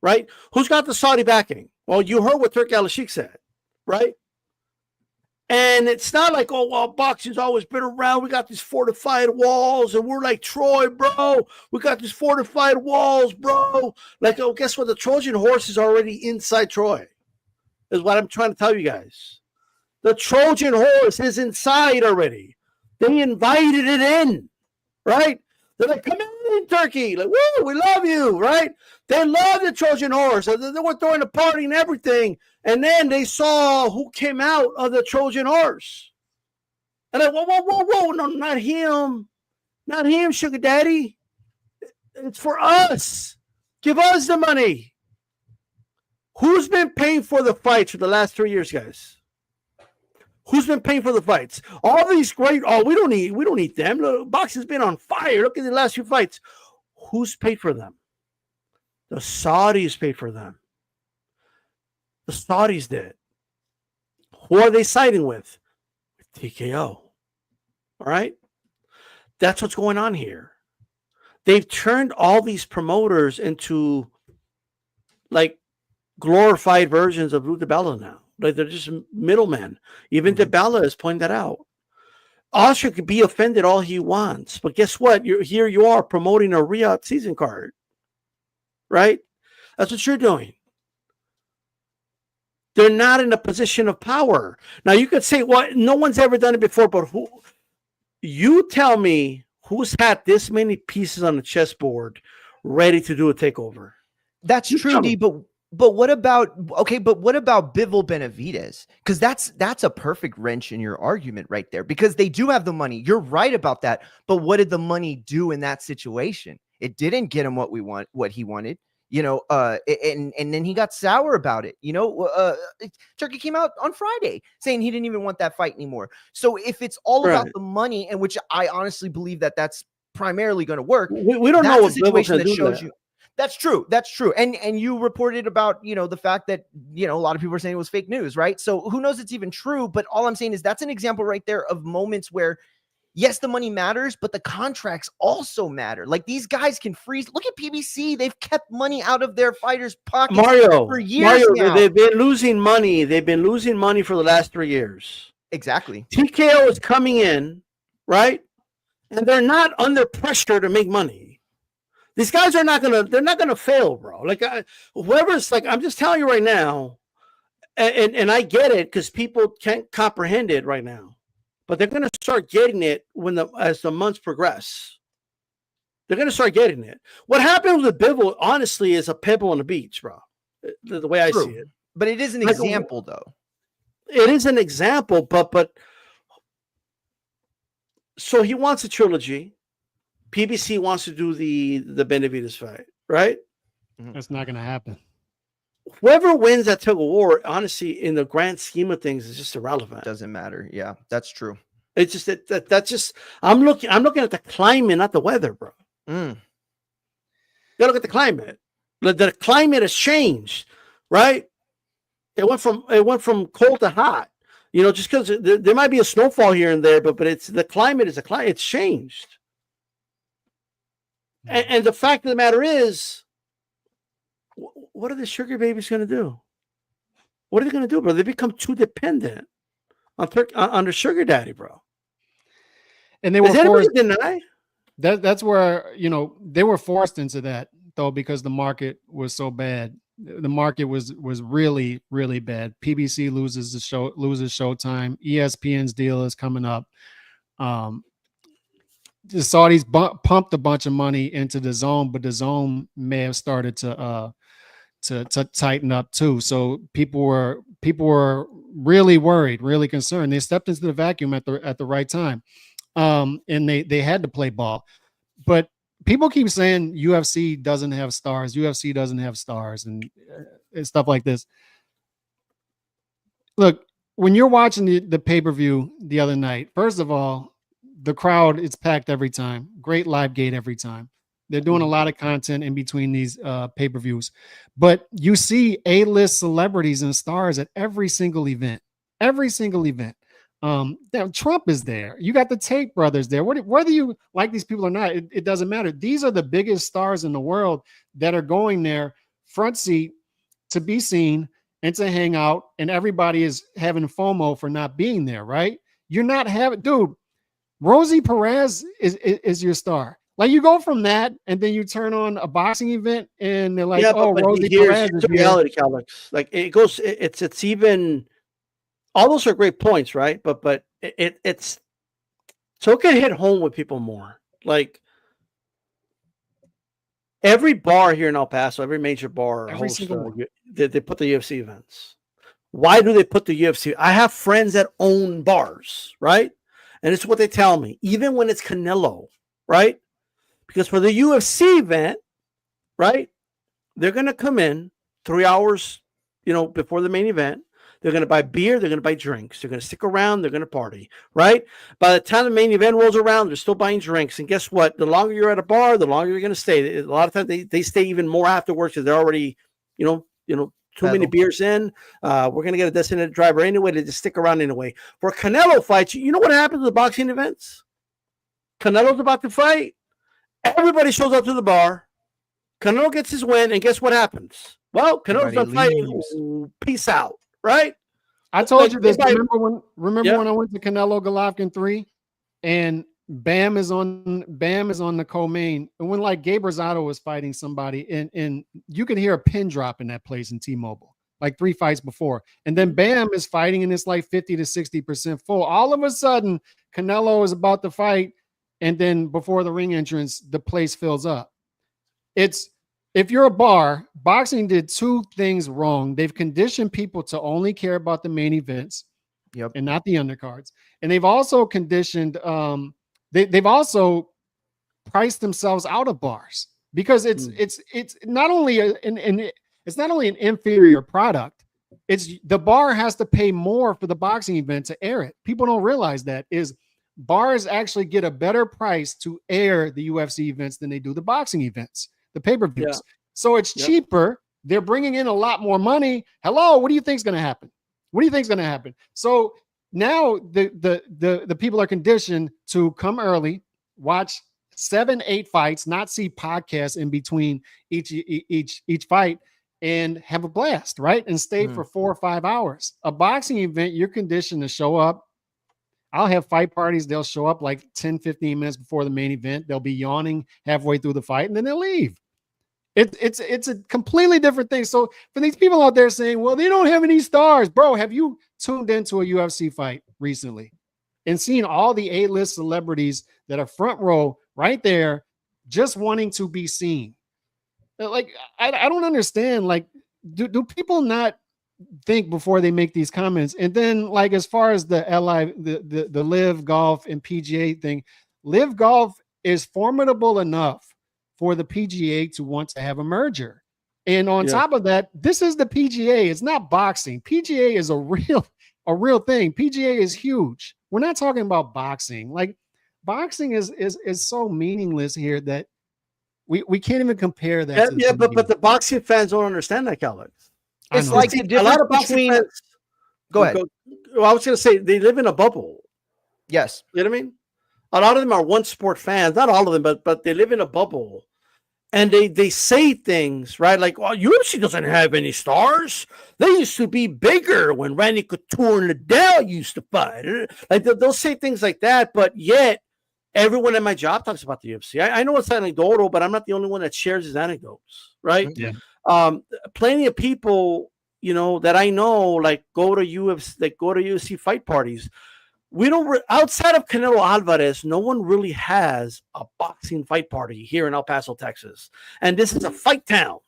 Speaker 3: right? Who's got the Saudi backing? Well, you heard what Turki Al-Sheikh said, right? And it's not like, oh, well, boxing's always been around. We got these fortified walls, and we're like Troy, bro. We got these fortified walls, bro. Like, oh, guess what? The Trojan horse is already inside Troy, is what I'm trying to tell you guys. The Trojan horse is inside already. They invited it in, right? They're like, come in, Turkey. Like, woo, we love you, right? They love the Trojan horse. They were throwing a party and everything. And then they saw who came out of the Trojan horse. And like, whoa. No, not him. Not him, sugar daddy. It's for us. Give us the money. Who's been paying for the fights for the last 3 years, guys? Who's been paying for the fights? All these great, we don't need them. Look, boxing's been on fire. Look at the last few fights. Who's paid for them? The Saudis paid for them. The Saudis did. Who are they siding with? TKO. All right? That's what's going on here. They've turned all these promoters into like glorified versions of Lou DiBella now. Like, they're just middlemen. Even DiBella has pointed that out. Oscar could be offended all he wants, but guess what? Here you are promoting a Riyadh season card, right? That's what you're doing. They're not in a position of power. Now, you could say, well, no one's ever done it before, but who? You tell me who's had this many pieces on the chessboard ready to do a takeover.
Speaker 4: That's true, D, but what about Bivol Benavidez? Because that's a perfect wrench in your argument right there, because they do have the money. You're right about that. But what did the money do in that situation? It didn't get him what he wanted, and then he got sour about it. Turkey came out on Friday saying he didn't even want that fight anymore. So if it's all about the money, and which I honestly believe that's primarily going to work,
Speaker 3: we don't know what
Speaker 4: situation that shows you. That's true. That's true. And you reported about, the fact that, a lot of people are saying it was fake news, right? So who knows it's even true, but all I'm saying is that's an example right there of moments where, yes, the money matters, but the contracts also matter. Like, these guys can freeze. Look at PBC. They've kept money out of their fighters' pockets for years now.
Speaker 3: They've been losing money. They've been losing money for the last 3 years.
Speaker 4: Exactly.
Speaker 3: TKO is coming in, right? And they're not under pressure to make money. These guys are they're not gonna fail, bro. Like, whoever's like, I'm just telling you right now, and I get it because people can't comprehend it right now, but they're gonna start getting it as the months progress. They're gonna start getting it. What happened with Bivol, honestly, is a pebble on the beach, bro. The way I see it.
Speaker 4: But it is an example, though.
Speaker 3: It is an example, but So he wants a trilogy. PBC wants to do the Benavidez fight, right?
Speaker 6: That's not going to happen.
Speaker 3: Whoever wins that tug of war, honestly, in the grand scheme of things, is just irrelevant.
Speaker 4: Doesn't matter. Yeah, that's true.
Speaker 3: It's just that's just I'm looking at the climate, not the weather, bro.
Speaker 4: Mm.
Speaker 3: You gotta look at the climate. The climate has changed, right? It went from cold to hot. You know, just because there might be a snowfall here and there, but it's the climate is a climate. It's changed. And the fact of the matter is, what are the sugar babies going to do? What are they going to do, bro? They become too dependent on their sugar daddy, bro.
Speaker 6: And they were
Speaker 3: Does anybody
Speaker 6: forced.
Speaker 3: deny?
Speaker 6: That's where, you know, they were forced into that though, because the market was so bad. The market was really, really bad. PBC loses Showtime. ESPN's deal is coming up. The Saudis pumped a bunch of money into the zone, but the zone may have started to tighten up too. So people were really worried, really concerned. They stepped into the vacuum at the right time, and they had to play ball. But people keep saying UFC doesn't have stars. UFC doesn't have stars and stuff like this. Look, when you're watching the pay-per-view the other night, first of all, the crowd is packed every time. Great live gate every time. They're doing a lot of content in between these pay-per-views. But you see A-list celebrities and stars at every single event. Every single event. Trump is there. You got the Tate brothers there. Whether you like these people or not, it doesn't matter. These are the biggest stars in the world that are going there front seat to be seen and to hang out, and everybody is having FOMO for not being there, right? You're not having, dude, Rosie Perez is your star. Like, you go from that, and then you turn on a boxing event, and they're like, but Rosie Perez is
Speaker 3: reality, Alex. Like, it goes, it's even, all those are great points, right? But it's so it can hit home with people more. Like, every bar here in El Paso, every major bar, they put the UFC events. Why do they put the UFC? I have friends that own bars, right? And it's what they tell me, even when it's Canelo, right? Because for the UFC event, right, they're going to come in 3 hours, before the main event. They're going to buy beer. They're going to buy drinks. They're going to stick around. They're going to party, right? By the time the main event rolls around, they're still buying drinks. And guess what? The longer you're at a bar, the longer you're going to stay. A lot of times they stay even more afterwards because they're already, too many beers in. We're going to get a designated driver anyway. They just stick around anyway. For Canelo fights, you know what happens at the boxing events? Canelo's about to fight. Everybody shows up to the bar. Canelo gets his win, and guess what happens? Well, Canelo's done fighting. Peace out. Right?
Speaker 6: I told you this. Remember when I went to Canelo Golovkin 3 and Bam is on the co-main, and when like Gabe Rosado was fighting somebody and you could hear a pin drop in that place in T-Mobile, like 3 fights before. And then Bam is fighting and it's like 50 to 60% full. All of a sudden, Canelo is about to fight, and then before the ring entrance, the place fills up. If you're a bar, boxing did 2 things wrong. They've conditioned people to only care about the main events, and not the undercards. And they've also conditioned, they've also priced themselves out of bars because it's not only it's not only an inferior product. It's the bar has to pay more for the boxing event to air it. People don't realize that is bars actually get a better price to air the UFC events than they do the boxing events. The pay-per-views. Yeah. So it's cheaper. They're bringing in a lot more money. Hello, what do you think is going to happen? What do you think is going to happen? So now the people are conditioned to come early, watch 7-8 fights, not see podcasts in between each fight, and have a blast, right? And stay for 4 or 5 hours. A boxing event, you're conditioned to show up. I'll have fight parties. They'll show up like 10, 15 minutes before the main event. They'll be yawning halfway through the fight, and then they'll leave. It's a completely different thing. So for these people out there saying, well, they don't have any stars, bro, have you tuned into a UFC fight recently and seen all the A-list celebrities that are front row right there just wanting to be seen? Like, I don't understand. Like, do people not think before they make these comments. And then, like, as far as the Live Golf and PGA thing, Live Golf is formidable enough for the PGA to want to have a merger. And on top of that, this is the PGA. It's not boxing. PGA is a real thing. PGA is huge. We're not talking about boxing. Like, boxing is so meaningless here that we can't even compare that.
Speaker 3: But the boxing fans don't understand that, Alex.
Speaker 4: It's like a lot of boxing fans. Go ahead.
Speaker 3: Well, I was going to say they live in a bubble.
Speaker 4: Yes.
Speaker 3: You know what I mean? A lot of them are one sport fans. Not all of them, but they live in a bubble. And they say things, right? Like, well, UFC doesn't have any stars. They used to be bigger when Randy Couture and Liddell used to fight. Like, they'll say things like that, but yet everyone at my job talks about the UFC. I know it's anecdotal, but I'm not the only one that shares his anecdotes, right?
Speaker 6: Yeah.
Speaker 3: Plenty of people, that I know, like go to UFC fight parties. We don't outside of Canelo Alvarez, no one really has a boxing fight party here in El Paso, Texas. And this is a fight town,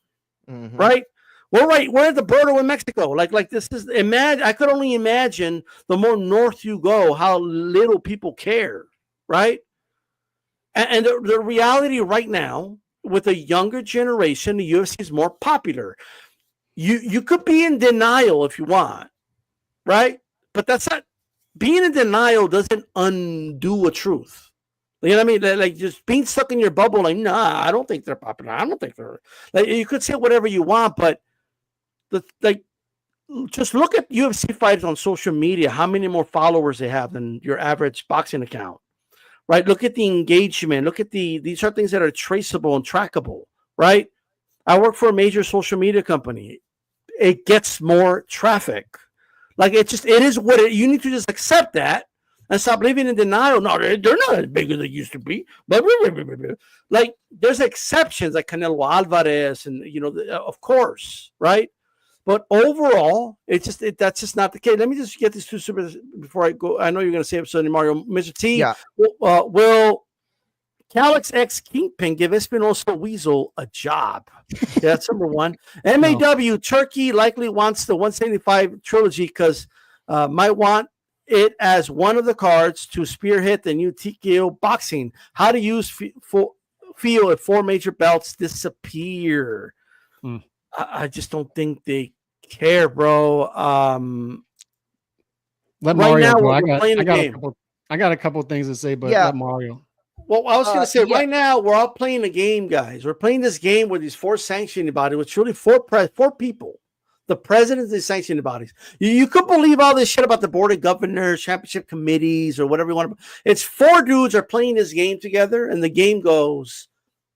Speaker 3: right? We're at the border with Mexico. Like this is I could only imagine the more north you go, how little people care, right? And the reality right now, with a younger generation, the UFC is more popular. You could be in denial if you want, right? But that's not. Being in denial doesn't undo a truth. You know what I mean? Like just being stuck in your bubble, like, nah, I don't think they're popular. I don't think they're like, you could say whatever you want, but just look at UFC fighters on social media, how many more followers they have than your average boxing account, right? Look at the engagement. Look at these are things that are traceable and trackable, right? I work for a major social media company. It gets more traffic. Like it is what you need to just accept that and stop living in denial. No, they're not as big as they used to be. But like there's exceptions like Canelo Alvarez and of course, right? But overall, that's just not the case. Let me just get these two super before I go. I know you're going to say something, Mario. Mr. T,
Speaker 4: yeah.
Speaker 3: Will Calix X Kingpin give Espinosa Weasel a job? Yeah, that's number one. MAW Turkey likely wants the 175 trilogy because might want it as one of the cards to spearhead the new TKO boxing. How to use feel if 4 major belts disappear. I just don't think they care, bro.
Speaker 6: Let Mario go. I got a couple things to say, but let Mario.
Speaker 3: Well, I was going to say, right now, we're all playing a game, guys. We're playing this game with these 4 sanctioning bodies, which really 4 people. The presidents and sanctioning bodies. You could believe all this shit about the board of governors, championship committees, or whatever you want to. It's 4 dudes are playing this game together, and the game goes,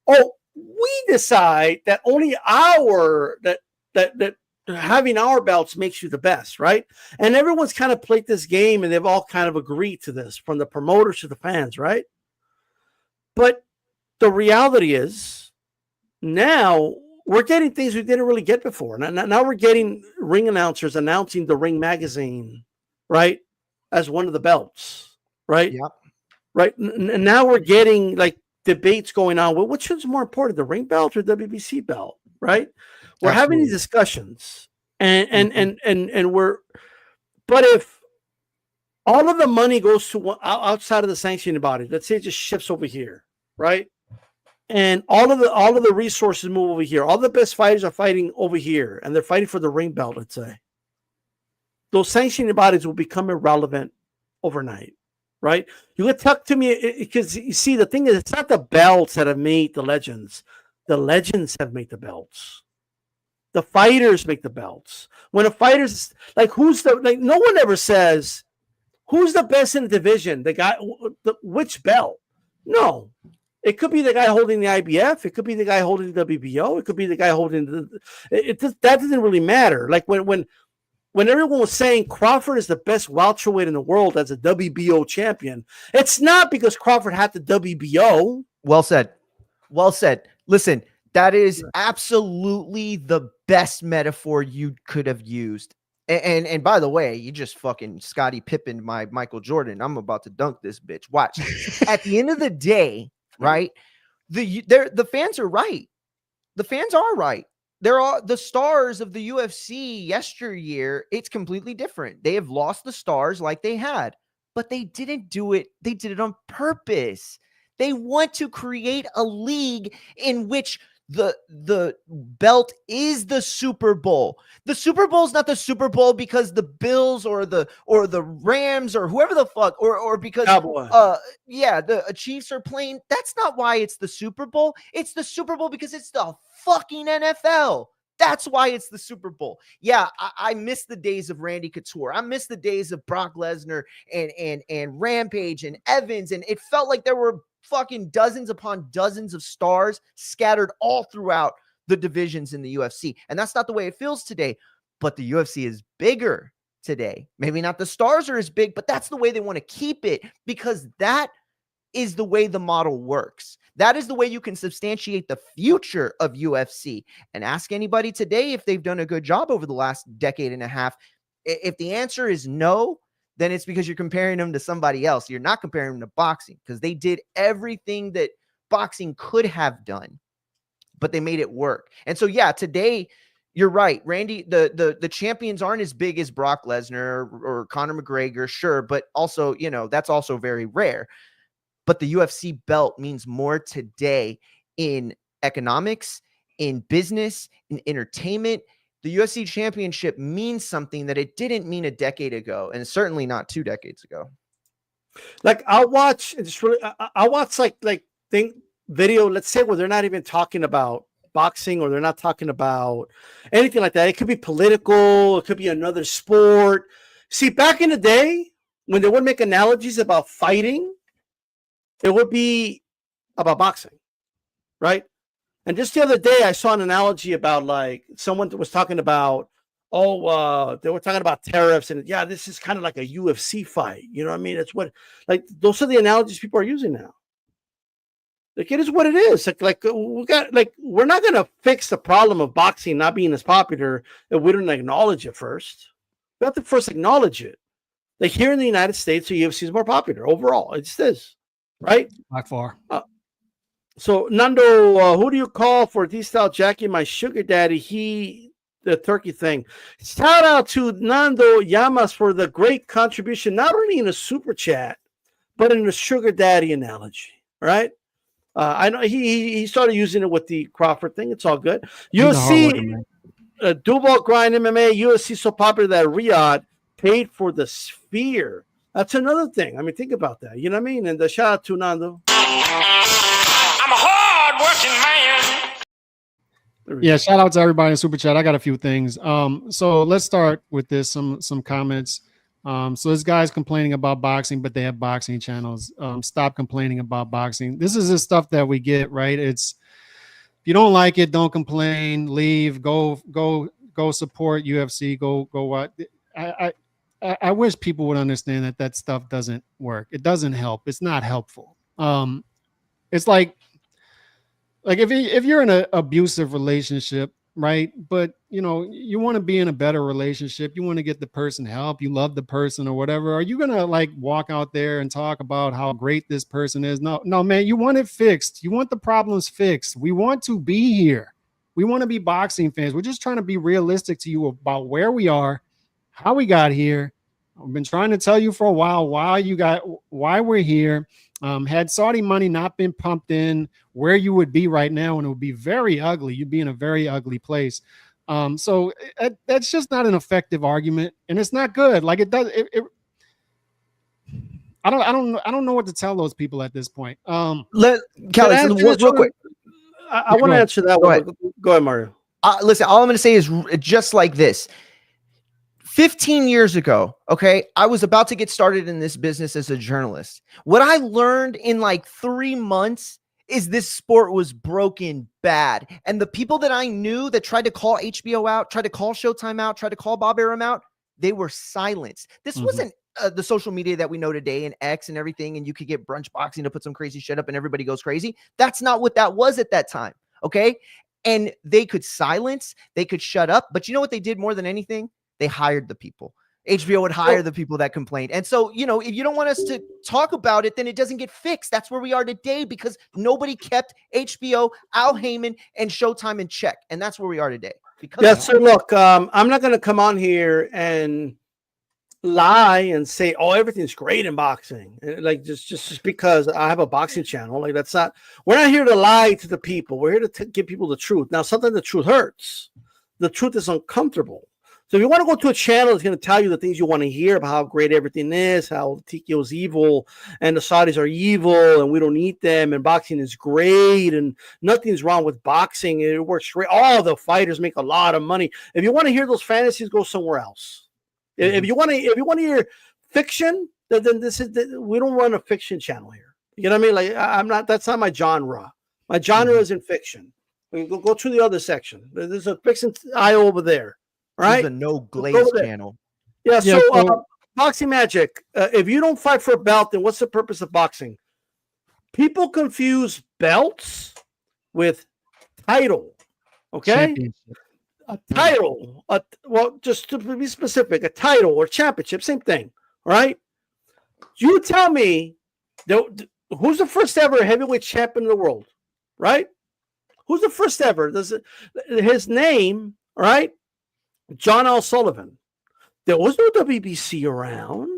Speaker 3: oh, we decide that only that having our belts makes you the best, right? And everyone's kind of played this game, and they've all kind of agreed to this, from the promoters to the fans, right? But the reality is now we're getting things we didn't really get before. Now we're getting ring announcers announcing the Ring magazine, right, as one of the belts, right?
Speaker 4: Yep.
Speaker 3: Right. And now we're getting like debates going on. Well, which is more important, the Ring belt or WBC belt, right? We're having these discussions, and we're. But if all of the money goes to outside of the sanctioning body, let's say it just shifts over here, right? And all of the resources move over here. All the best fighters are fighting over here, and they're fighting for the Ring belt, let's say. Those sanctioning bodies will become irrelevant overnight, right? You could talk to me because you see, the thing is, it's not the belts that have made the legends. The legends have made the belts. The fighters make the belts. When a fighter's like, no one ever says, who's the best in the division? The guy, which belt? No. It could be the guy holding the IBF. It could be the guy holding the WBO. It could be the guy holding that doesn't really matter. Like when everyone was saying Crawford is the best welterweight in the world as a WBO champion, it's not because Crawford had the WBO.
Speaker 4: Well said. Well said. Listen, that is absolutely the best metaphor you could have used. And by the way, you just fucking Scottie Pippen my Michael Jordan. I'm about to dunk this bitch. Watch. At the end of the day, right? The fans are right. The fans are right. they're all the stars of the UFC yesteryear. It's completely different. They have lost the stars like they had, but they didn't do it. They did it on purpose. They want to create a league in which the belt is the Super Bowl. The Super Bowl is not the Super Bowl because the Bills or the Rams or whoever the fuck or because the Chiefs are playing. That's not why it's the Super Bowl. It's the Super Bowl because it's the fucking NFL. That's why it's the Super Bowl. Yeah, I miss the days of Randy Couture. I miss the days of Brock Lesnar and Rampage and Evans, and it felt like there were fucking dozens upon dozens of stars scattered all throughout the divisions in the UFC. And that's not the way it feels today, but the UFC is bigger today. Maybe not the stars are as big, but that's the way they want to keep it because that is the way the model works. That is the way you can substantiate the future of UFC. And ask anybody today if they've done a good job over the last decade and a half. If the answer is no, then it's because you're comparing them to somebody else. You're not comparing them to boxing because they did everything that boxing could have done, but they made it work. And so, yeah, today, you're right. Randy, the champions aren't as big as Brock Lesnar or Conor McGregor, sure, but also, you know, that's also very rare. But the UFC belt means more today in economics, in business, in entertainment. The UFC championship means something that it didn't mean a decade ago, and certainly not 2 decades ago.
Speaker 3: Like I'll watch like think video, let's say where they're not even talking about boxing or they're not talking about anything like that. It could be political, it could be another sport. See, back in the day when they would make analogies about fighting, it would be about boxing, right? And just the other day, I saw an analogy about like someone was talking about, they were talking about tariffs, and yeah, this is kind of like a UFC fight. You know what I mean? It's what, like, those are the analogies people are using now. Like, it is what it is. We're not gonna fix the problem of boxing not being as popular if we don't acknowledge it first. We have to first acknowledge it. Like here in the United States, the UFC is more popular overall. It just is, right?
Speaker 6: By far.
Speaker 3: So, Nando, who do you call for D-Style Jackie, my sugar daddy? The turkey thing. Shout out to Nando Llamas for the great contribution, not only in a super chat, but in the sugar daddy analogy, right? I know he started using it with the Crawford thing. It's all good. UFC, Duval Grind MMA, UFC so popular that Riyadh paid for the Sphere. That's another thing. I mean, think about that. You know what I mean? And the shout out to Nando.
Speaker 1: I'm a hard-working man.
Speaker 6: Yeah, shout out to everybody in Super Chat. I got a few things. So let's start with this, some comments. So this guy's complaining about boxing, but they have boxing channels. Stop complaining about boxing. This is the stuff that we get, right? It's, if you don't like it, don't complain, leave, go support UFC, go what. I wish people would understand that stuff doesn't work. It doesn't help. It's not helpful. It's like if you're in an abusive relationship, right? But you know, you want to be in a better relationship. You want to get the person help. You love the person or whatever. Are you going to like walk out there and talk about how great this person is? No, man, you want it fixed. You want the problems fixed. We want to be here. We want to be boxing fans. We're just trying to be realistic to you about where we are, how we got here. I've been trying to tell you for a while why we're here. Had Saudi money not been pumped in, where you would be right now, and it would be very ugly. You'd be in a very ugly place. So that's just not an effective argument, and it's not good. Like it does. I don't know what to tell those people at this point.
Speaker 4: Kelly, real quick.
Speaker 3: I want to answer that one. Go ahead, Mario.
Speaker 4: Listen, all I'm going to say is just like this. 15 years ago, okay, I was about to get started in this business as a journalist. What I learned in like 3 months is this sport was broken bad. And the people that I knew that tried to call HBO out, tried to call Showtime out, tried to call Bob Arum out, they were silenced. This wasn't the social media that we know today and X and everything, and you could get Brunch Boxing to put some crazy shit up and everybody goes crazy. That's not what that was at that time, okay? And they could silence, they could shut up. But you know what they did more than anything? They hired the people. HBO would hire the people that complained. And so, you know, if you don't want us to talk about it, then it doesn't get fixed. That's where we are today because nobody kept HBO, Al Heyman, and Showtime in check. And that's where we are today. Because
Speaker 3: Yeah, so look, I'm not going to come on here and lie and say, oh, everything's great in boxing. Like just because I have a boxing channel. Like that's not, we're not here to lie to the people. We're here to give people the truth. Now, sometimes the truth hurts. The truth is uncomfortable. So if you want to go to a channel that's going to tell you the things you want to hear about how great everything is, how TKO is evil and the Saudis are evil and we don't need them and boxing is great and nothing's wrong with boxing. It works great. All the fighters make a lot of money. If you want to hear those fantasies, go somewhere else. If you want to hear fiction, then we don't run a fiction channel here. You know what I mean? Like I'm not. That's not my genre. My genre is in fiction. Go to the other section. There's a fiction aisle over there. Right?
Speaker 4: The No Glaze channel.
Speaker 3: Yeah. So Boxing Magic. If you don't fight for a belt, then what's the purpose of boxing? People confuse belts with title. Okay. A title, well, just to be specific, a title or championship, same thing, right? You tell me, who's the first ever heavyweight champion in the world, right? Who's the first ever? His name, right? John L. Sullivan. There was no WBC around.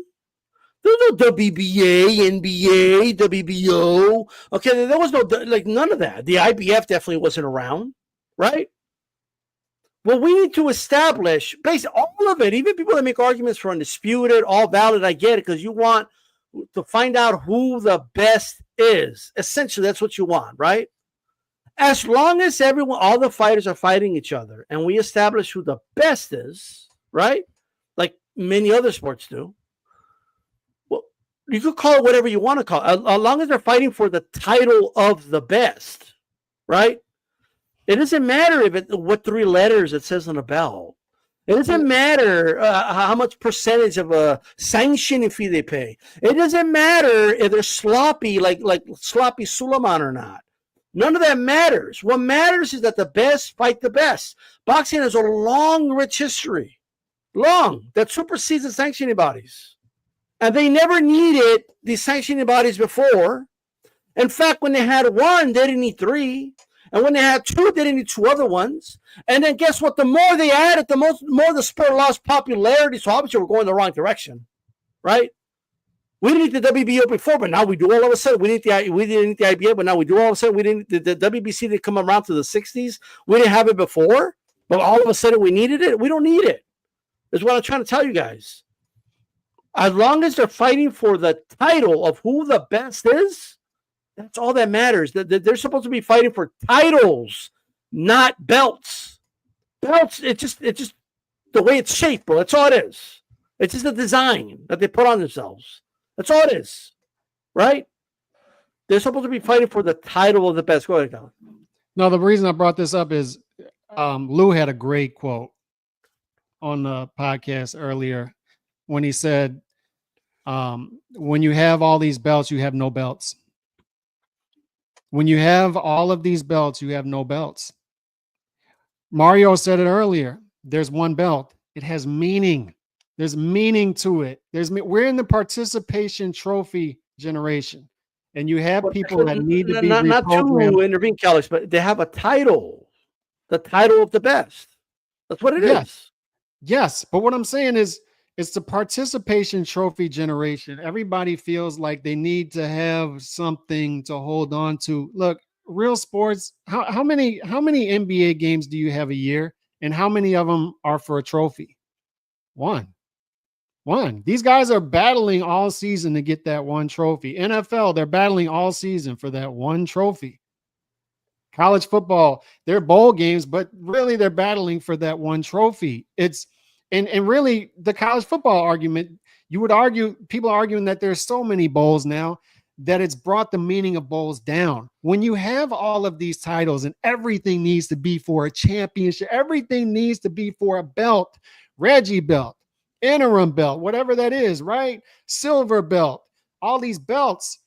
Speaker 3: There was no WBA, NBA, WBO. Okay, there was no, like, none of that. The IBF definitely wasn't around, right? Well, we need to establish, basically all of it, even people that make arguments for undisputed, all valid, I get it, because you want to find out who the best is. Essentially, that's what you want, right? As long as all the fighters are fighting each other, and we establish who the best is, right? Like many other sports do. Well, you could call it whatever you want to call it, as long as they're fighting for the title of the best, right? It doesn't matter what 3 letters it says on the belt. It doesn't matter how much percentage of a sanctioning fee they pay. It doesn't matter if they're sloppy, like sloppy Suleiman or not. None of that matters. What matters is that the best fight the best. Boxing has a long, rich history. Long. That supersedes the sanctioning bodies. And they never needed these sanctioning bodies before. In fact, when they had 1, they didn't need 3. And when they had 2, they didn't need 2 other ones. And then guess what? The more they added, the more the sport lost popularity. So obviously we're going the wrong direction, right? We didn't need the WBO before, but now we do all of a sudden. We didn't need the IBA, but now we do all of a sudden. We didn't. The WBC didn't come around to the 60s. We didn't have it before, but all of a sudden we needed it. We don't need it. That's what I'm trying to tell you guys. As long as they're fighting for the title of who the best is, that's all that matters. They're supposed to be fighting for titles, not belts. Belts, it's just the way it's shaped, bro. That's all it is. It's just a design that they put on themselves. That's all it is, right? They're supposed to be fighting for the title of the best. Go ahead, Colin.
Speaker 6: No, the reason I brought this up is Lou had a great quote on the podcast earlier when he said, when you have all these belts, you have no belts. When you have all of these belts, you have no belts. Mario said it earlier. There's one belt. It has meaning. There's meaning to it. We're in the participation trophy generation, and you have people that need to be
Speaker 3: not to intervene, Calix, but they have a title, the title of the best. That's what it is.
Speaker 6: Yes, but what I'm saying is, it's the participation trophy generation. Everybody feels like they need to have something to hold on to. Look, real sports. How many NBA games do you have a year, and how many of them are for a trophy? One. These guys are battling all season to get that one trophy. NFL, they're battling all season for that one trophy. College football, they're bowl games, but really they're battling for that one trophy. And really the college football argument, you would argue, people are arguing that there's so many bowls now that it's brought the meaning of bowls down. When you have all of these titles and everything needs to be for a championship, everything needs to be for a belt, Reggie belt, interim belt, whatever that is, right? Silver belt, all these belts,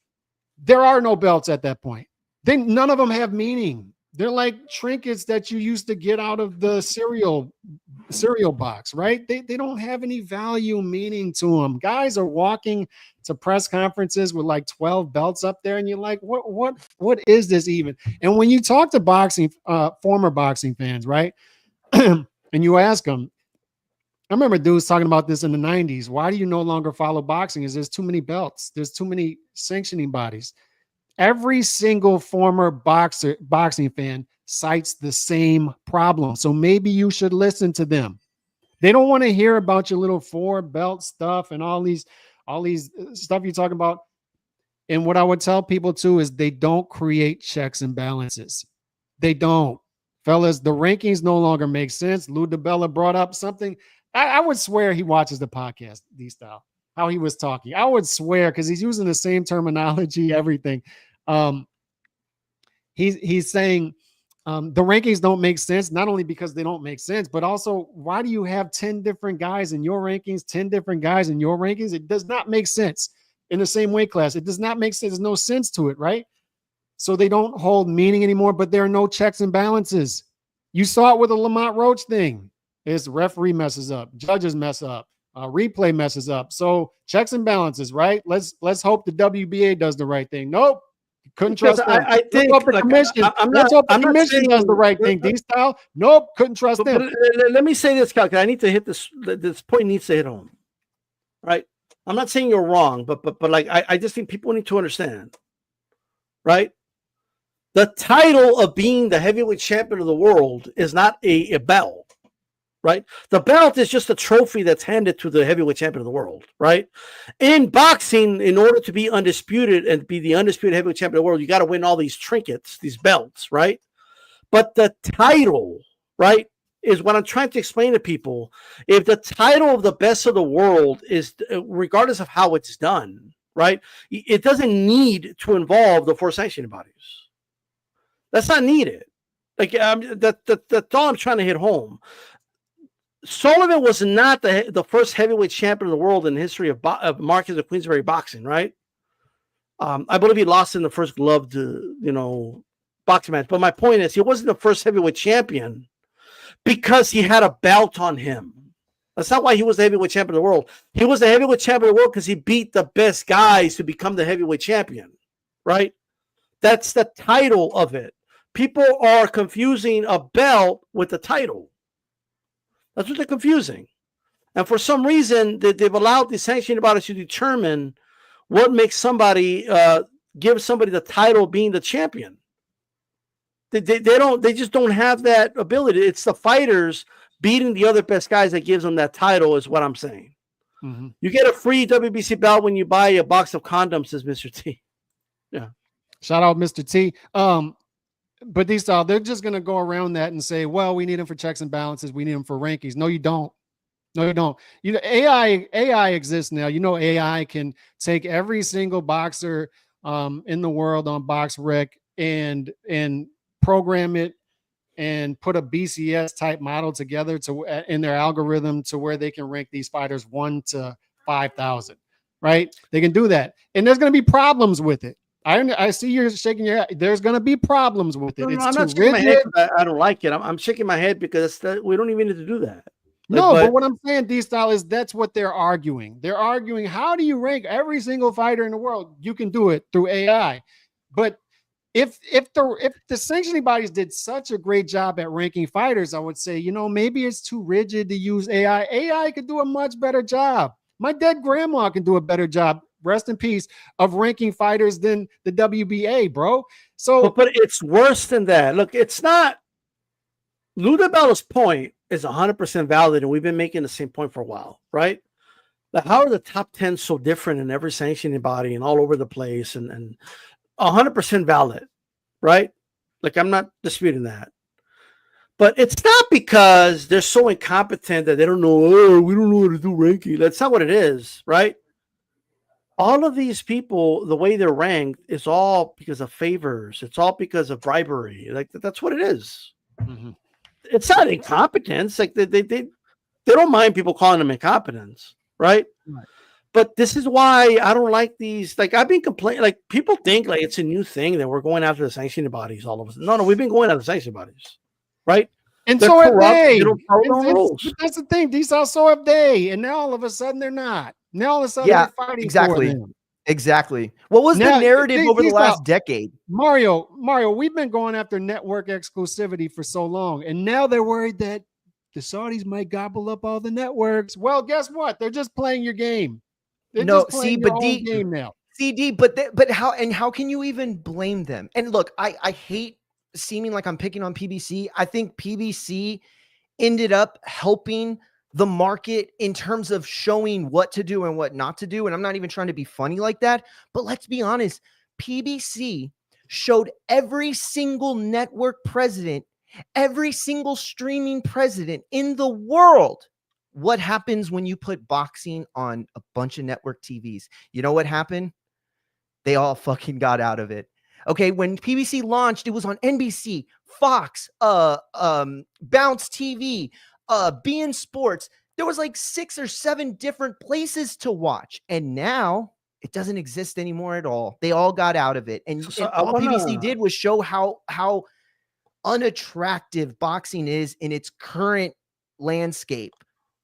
Speaker 6: there are no belts at that point. None of them have meaning. They're like trinkets that you used to get out of the cereal cereal box, right? They don't have any value, meaning to them. Guys are walking to press conferences with like 12 belts up there, and you're like, what is this even? And when you talk to boxing, former boxing fans, right? And you ask them, I remember dudes talking about this in the 90s. Why do you no longer follow boxing? Is there's too many belts, there's too many sanctioning bodies. Every single former boxing fan cites the same problem. So maybe you should listen to them. They don't want to hear about your little 4 belt stuff and all these stuff you're talking about. And what I would tell people too is they don't create checks and balances. They don't. Fellas, the rankings no longer make sense. Lou DiBella brought up something. I would swear he watches the podcast, D-Style, how he was talking. I would swear, because he's using the same terminology, everything. He's saying the rankings don't make sense, not only because they don't make sense, but also why do you have 10 different guys in your rankings, 10 different guys in your rankings? It does not make sense in the same weight class. It does not make sense. There's no sense to it, right? So they don't hold meaning anymore, but there are no checks and balances. You saw it with the Lamont Roach thing. His referee messes up, judges mess up, replay messes up. So checks and balances, right? Let's hope the WBA does the right thing. Nope, couldn't trust them.
Speaker 3: I think
Speaker 6: the commission. Let's hope the commission does the right thing. D-Style, nope, couldn't trust them.
Speaker 3: Let me say this, Cal, because I need to hit this. This point needs to hit home, right? I'm not saying you're wrong, but like I just think people need to understand, right? The title of being the heavyweight champion of the world is not a belt. Right? The belt is just a trophy that's handed to the heavyweight champion of the world, right? In boxing, in order to be undisputed and be the undisputed heavyweight champion of the world, you got to win all these trinkets, these belts, right? But the title, right, is what I'm trying to explain to people. If the title of the best of the world is, regardless of how it's done, right, it doesn't need to involve the 4 sanctioning bodies. That's not needed. Like, that's all I'm trying to hit home. Sullivan was not the first heavyweight champion in the world in the history of Marquess of Queensberry boxing, right? I believe he lost in the first gloved, boxing match. But my point is, he wasn't the first heavyweight champion because he had a belt on him. That's not why he was the heavyweight champion of the world. He was the heavyweight champion of the world because he beat the best guys to become the heavyweight champion, right? That's the title of it. People are confusing a belt with the title. That's what they're confusing. And for some reason, they've allowed the sanctioning bodies to determine what makes somebody, give somebody the title of being the champion. They just don't have that ability. It's the fighters beating the other best guys that gives them that title, is what I'm saying. Mm-hmm. You get a free WBC belt when you buy a box of condoms, says Mr. T. Yeah. Shout out Mr. T. But they're just going to go around that and say, well, we need them for checks and balances. We need them for rankings. No, you don't. No, you don't. AI exists now. AI can take every single boxer in the world on BoxRec and program it and put a BCS type model together in their algorithm to where they can rank these fighters 1 to 5,000, right? They can do that. And there's going to be problems with it. I see you're shaking your head. There's going to be problems with it. I'm not shaking my head. I don't like it. I'm shaking my head because we don't even need to do that.
Speaker 6: But what I'm saying, D-Style, is that's what they're arguing. They're arguing, how do you rank every single fighter in the world? You can do it through AI. But if the sanctioning bodies did such a great job at ranking fighters, I would say, maybe it's too rigid to use AI. AI could do a much better job. My dead grandma can do a better job, rest in peace, of ranking fighters than the WBA, bro. So,
Speaker 3: but it's worse than that. Look, it's not. Lou DiBella's point is 100% valid, and we've been making the same point for a while, right? How are the top 10 so different in every sanctioning body and all over the place, and 100% valid, right? Like, I'm not disputing that. But it's not because they're so incompetent that they don't know, we don't know how to do ranking. That's not what it is, right? All of these people, the way they're ranked is all because of favors. It's all because of bribery. Like, that's what it is. Mm-hmm. It's not incompetence. Like, they don't mind people calling them incompetence, right? But this is why I don't like these. Like, I've been complaining. Like, people think like it's a new thing that we're going after the sanctioning bodies all of us. No, we've been going after the sanctioning bodies, right?
Speaker 6: And
Speaker 3: They're
Speaker 6: so have
Speaker 3: corrupt.
Speaker 6: they.
Speaker 3: They don't follow the rules.
Speaker 6: But that's the thing. These are so have they. And now all of a sudden they're not. Now all of a sudden
Speaker 4: Yeah,
Speaker 6: they're fighting
Speaker 4: exactly.
Speaker 6: for them.
Speaker 4: Exactly. What was
Speaker 6: Now,
Speaker 4: the narrative over the
Speaker 6: these
Speaker 4: last decade?
Speaker 6: Mario, we've been going after network exclusivity for so long, and now they're worried that the Saudis might gobble up all the networks. Well, guess what? They're just playing your game. They're
Speaker 4: No,
Speaker 6: just playing
Speaker 4: see,
Speaker 6: your
Speaker 4: but
Speaker 6: own game now.
Speaker 4: CD, but how can you even blame them? And look, I hate seeming like I'm picking on PBC. I think PBC ended up helping the market in terms of showing what to do and what not to do. And I'm not even trying to be funny like that, but let's be honest. PBC showed every single network president, every single streaming president in the world what happens when you put boxing on a bunch of network TVs. You know what happened? They all fucking got out of it. Okay, when PBC launched, it was on NBC, Fox, Bounce TV, beIN Sports. There was like 6 or 7 different places to watch, and now it doesn't exist anymore at all. They all got out of it, and all PBC did was show how unattractive boxing is in its current landscape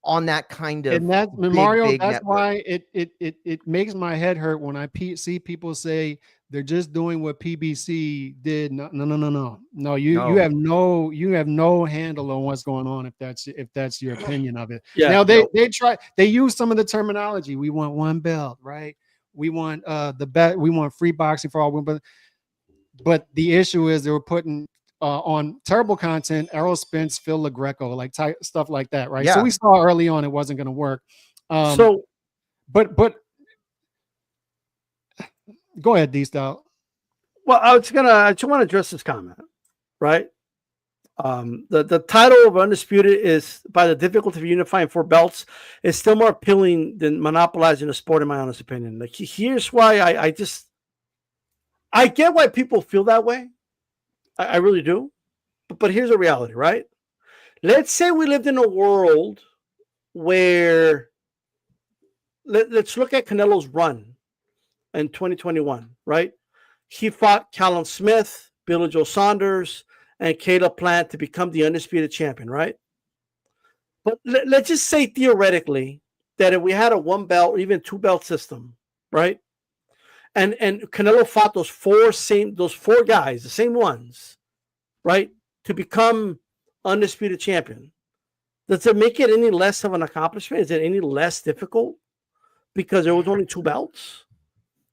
Speaker 4: on that kind of
Speaker 6: and that's
Speaker 4: big,
Speaker 6: Mario.
Speaker 4: big
Speaker 6: That's
Speaker 4: network.
Speaker 6: why it makes my head hurt when I see people say they're just doing what PBC did. No. You have no handle on what's going on if that's your opinion of it.
Speaker 3: Yeah,
Speaker 6: now they use some of the terminology. We want one belt, right? We want the bet. We want free boxing for all. But the issue is they were putting on terrible content, Errol Spence, Phil LaGreco, like stuff like that, right?
Speaker 4: Yeah.
Speaker 6: So we saw early on it wasn't going to work. But go ahead, D-Style.
Speaker 3: Well, I just want to address this comment, right? The title of Undisputed is, by the difficulty of unifying 4 belts, is still more appealing than monopolizing the sport, in my honest opinion. Like, here's why I get why people feel that way. I really do. But here's the reality, right? Let's say we lived in a world where let's look at Canelo's run in 2021, right? He fought Callum Smith, Billy Joe Saunders, and Caleb Plant to become the undisputed champion, right? But let's just say theoretically that if we had a 1 belt or even 2 belt system, right? And Canelo fought those 4 guys, the same ones, right, to become undisputed champion. Does it make it any less of an accomplishment? Is it any less difficult because there was only 2 belts?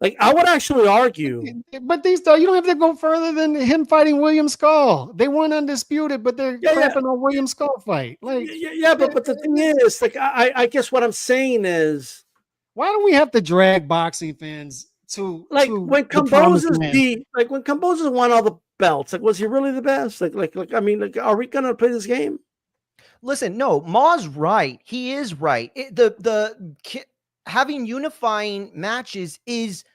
Speaker 3: Like, I would actually argue,
Speaker 6: but you don't have to go further than him fighting William Skull. They weren't undisputed, but they're crapping on William Skull fight. Like,
Speaker 3: but the thing is, like, I guess what I'm saying is,
Speaker 6: why do we have to drag boxing fans to
Speaker 3: when Cambosos won all the belts? Like, was he really the best? Like, I mean, like, are we gonna play this game?
Speaker 4: Listen, no, Ma's right. He is right. Having unifying matches is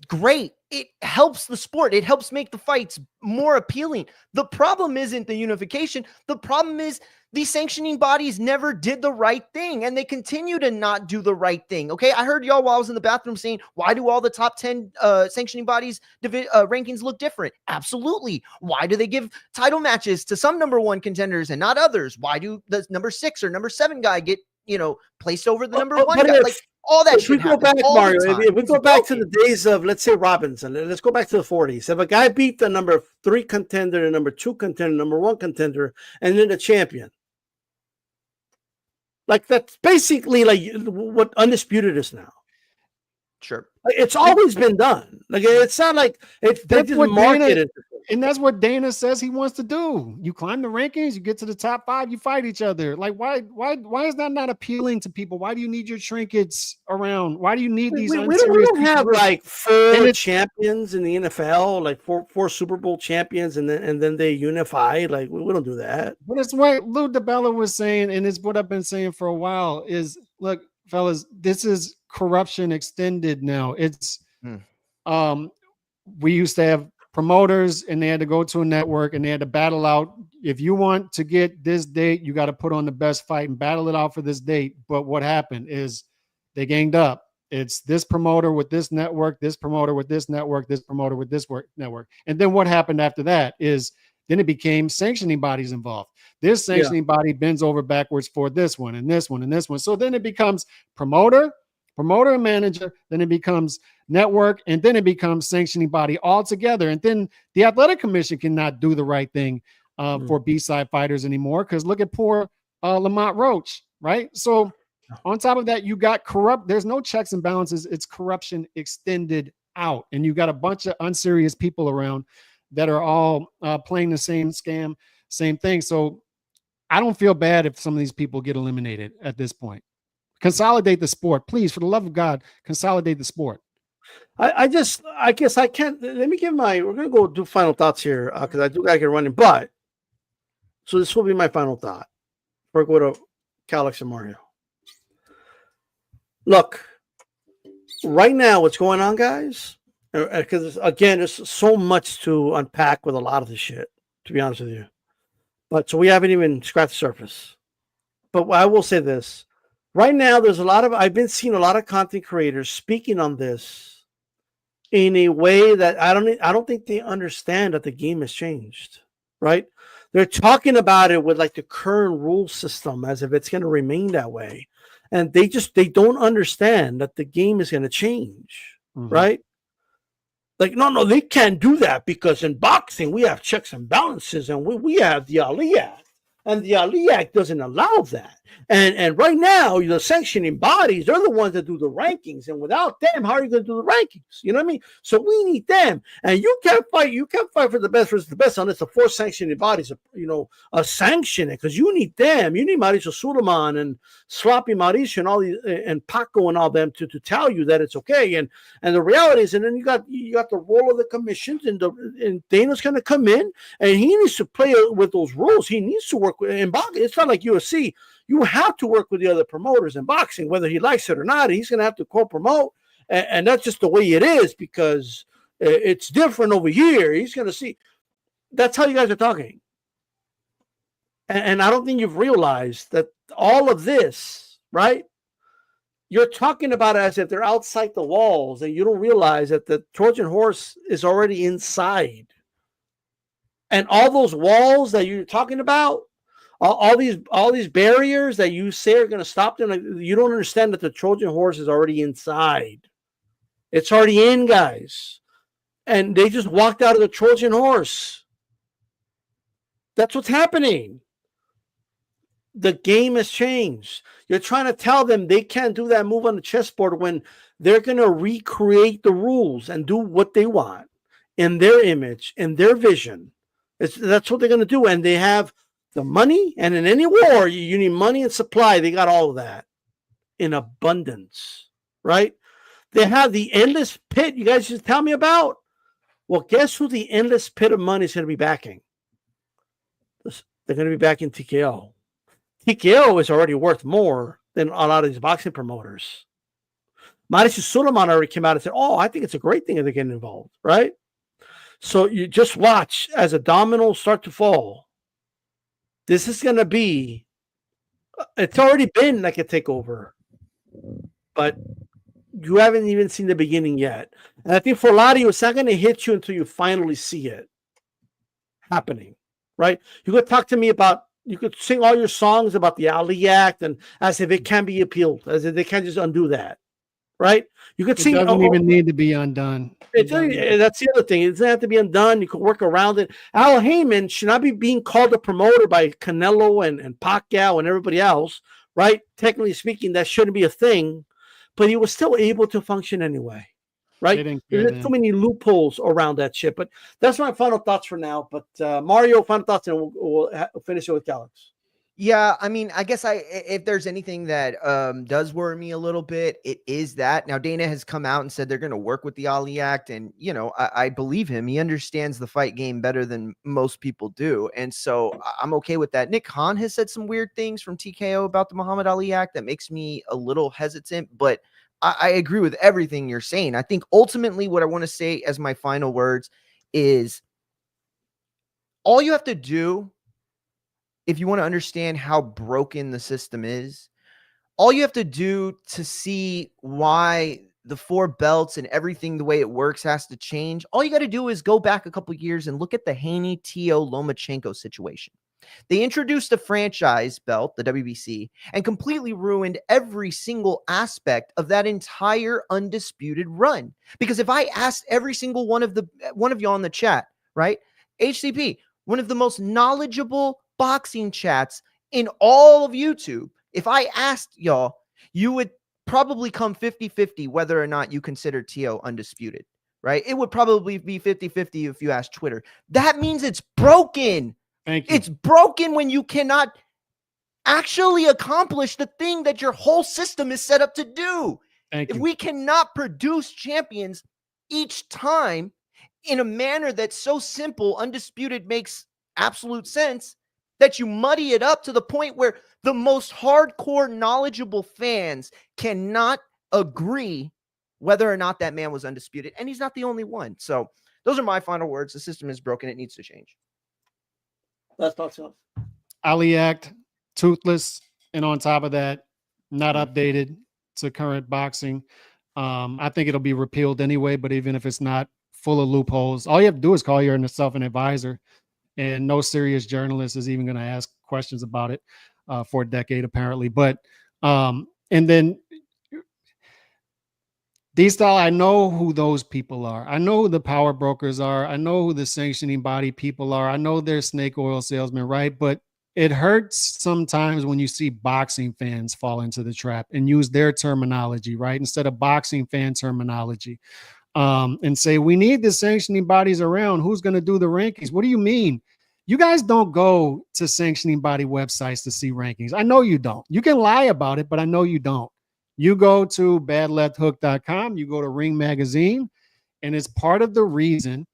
Speaker 4: great. It helps the sport. It helps make the fights more appealing. The problem isn't the unification. The problem is the sanctioning bodies never did the right thing, and they continue to not do the right thing. Okay, I heard y'all while I was in the bathroom saying, why do all the top 10 sanctioning bodies rankings look different? Absolutely. Why do they give title matches to some number 1 contenders and not others? Why do the number 6 or number 7 guy get placed over the number 1 guy? Like, all that shit happens all the time.
Speaker 3: If we go back to the days of, let's say, Robinson, let's go back to the 40s. If a guy beat the number 3 contender, the number 2 contender, number 1 contender, and then the champion, like, that's basically like what undisputed is now.
Speaker 4: Sure,
Speaker 3: like, it's always been done. Like, it's not like they just marketed.
Speaker 6: And that's what Dana says he wants to do. You climb the rankings, you get to the top 5, you fight each other. Like, why is that not appealing to people? Why do you need your trinkets around? Why do you need these?
Speaker 3: We don't have like 4 champions in the NFL, like four Super Bowl champions, and then they unify. Like, we don't do that.
Speaker 6: But it's what Lou DiBella was saying, and it's what I've been saying for a while. Is, look, fellas, this is corruption extended now. It's we used to have promoters, and they had to go to a network and they had to battle out. If you want to get this date, you got to put on the best fight and battle it out for this date. But what happened is they ganged up. It's this promoter with this network, this promoter with this network, this promoter with this network. And then what happened after that is then it became sanctioning bodies involved. This sanctioning body bends over backwards for this one and this one and this one. So then it becomes promoter and manager, then it becomes network, and then it becomes sanctioning body altogether. And then the athletic commission cannot do the right thing for B-side fighters anymore, because look at poor Lamont Roach, right? So on top of that, you got corrupt. There's no checks and balances. It's corruption extended out. And you got a bunch of unserious people around that are all playing the same scam, same thing. So I don't feel bad if some of these people get eliminated at this point. Consolidate the sport, please, for the love of God, consolidate the sport.
Speaker 3: I guess I can't. Let me give we're going to go do final thoughts here because I do got to get running. But so this will be my final thought. We're going to Calix and Mario. Look, right now, what's going on, guys? Because again, there's so much to unpack with a lot of this shit, to be honest with you. But so we haven't even scratched the surface. But I will say this. Right now, I've been seeing a lot of content creators speaking on this in a way that I don't think they understand that the game has changed, right? They're talking about it with like the current rule system as if it's going to remain that way. And they don't understand that the game is going to change, right? Like, no, they can't do that because in boxing, we have checks and balances and we have the Ali Act. And the Ali Act doesn't allow that. And right now, the sanctioning bodies, they're the ones that do the rankings. And without them, how are you going to do the rankings? You know what I mean? So we need them. And you can't fight for the best versus the best unless the four sanctioning bodies, sanction it, because you need them. You need Mauricio Suleiman and Sloppy Mauricio and all these and Paco and all them to tell you that it's okay. And the reality is, and then you got the role of the commissions, and Dana's going to come in and he needs to play with those rules. He needs to work with in boxing. It's not like UFC. You have to work with the other promoters in boxing, whether he likes it or not. He's going to have to co-promote, and that's just the way it is because it's different over here. He's going to see. That's how you guys are talking, and I don't think you've realized that all of this, right? You're talking about it as if they're outside the walls, and you don't realize that the Trojan horse is already inside, and all those walls that you're talking about. All these barriers that you say are going to stop them, like, you don't understand that the Trojan horse is already inside. It's already in, guys. And they just walked out of the Trojan horse. That's what's happening. The game has changed. You're trying to tell them they can't do that move on the chessboard when they're going to recreate the rules and do what they want in their image, in their vision. That's what they're going to do. And they have the money, and in any war, you need money and supply. They got all of that in abundance, right? They have the endless pit you guys just tell me about. Well, guess who the endless pit of money is going to be backing? They're going to be backing TKO. TKO is already worth more than a lot of these boxing promoters. Mauricio Suleiman already came out and said, I think it's a great thing if they're getting involved, right? So you just watch as the dominoes start to fall. This is going to be, it's already been like a takeover, but you haven't even seen the beginning yet. And I think for a lot of you, it's not going to hit you until you finally see it happening, right? You could talk to me about, you could sing all your songs about the Ali Act and as if it can be appealed, as if they can't just undo that, right? You could sing.
Speaker 6: It doesn't even need to be undone.
Speaker 3: That's the other thing. It doesn't have to be undone. You can work around it. Al Heyman should not be being called a promoter by Canelo and Pacquiao and everybody else, right? Technically speaking, that shouldn't be a thing, but he was still able to function anyway, right? There's too many loopholes around that shit. But that's my final thoughts for now. But Mario, final thoughts, and we'll finish it with Calix.
Speaker 4: Yeah, I mean, I guess if there's anything that does worry me a little bit, it is that now Dana has come out and said they're going to work with the Ali Act, and I believe him. He understands the fight game better than most people do, and so I'm okay with that. Nick Khan has said some weird things from TKO about the Muhammad Ali Act that makes me a little hesitant, but I agree with everything you're saying. I think ultimately what I want to say as my final words is all you have to do if you want to understand how broken the system is, all you have to do to see why the four belts and everything, the way it works has to change. All you got to do is go back a couple of years and look at the Haney, Tio, Lomachenko situation. They introduced a franchise belt, the WBC, and completely ruined every single aspect of that entire undisputed run. Because if I asked every single one of y'all in the chat, right? HCP, one of the most knowledgeable boxing chats in all of YouTube. If I asked y'all, you would probably come 50-50 whether or not you consider TO undisputed, right? It would probably be 50-50 if you asked Twitter. That means it's broken.
Speaker 6: Thank you.
Speaker 4: It's broken when you cannot actually accomplish the thing that your whole system is set up to do.
Speaker 6: Thank
Speaker 4: If
Speaker 6: you.
Speaker 4: we cannot produce champions each time in a manner that's so simple, undisputed makes absolute sense, that you muddy it up to the point where the most hardcore, knowledgeable fans cannot agree whether or not that man was undisputed. And he's not the only one. So those are my final words. The system is broken. It needs to change.
Speaker 3: Let's talk to him.
Speaker 6: Ali Act, toothless, and on top of that, not updated to current boxing. I think it'll be repealed anyway, but even if it's not, full of loopholes, all you have to do is call yourself an advisor, and no serious journalist is even going to ask questions about it for a decade, apparently. But and then D-Style, I know who those people are. I know who the power brokers are. I know who the sanctioning body people are. I know they're snake oil salesmen, right? But it hurts sometimes when you see boxing fans fall into the trap and use their terminology, right? Instead of boxing fan terminology, and say, we need the sanctioning bodies around. Who's going to do the rankings? What do you mean? You guys don't go to sanctioning body websites to see rankings. I know you don't. You can lie about it, but I know you don't. You go to badlefthook.com, you go to Ring Magazine, and it's part of the reason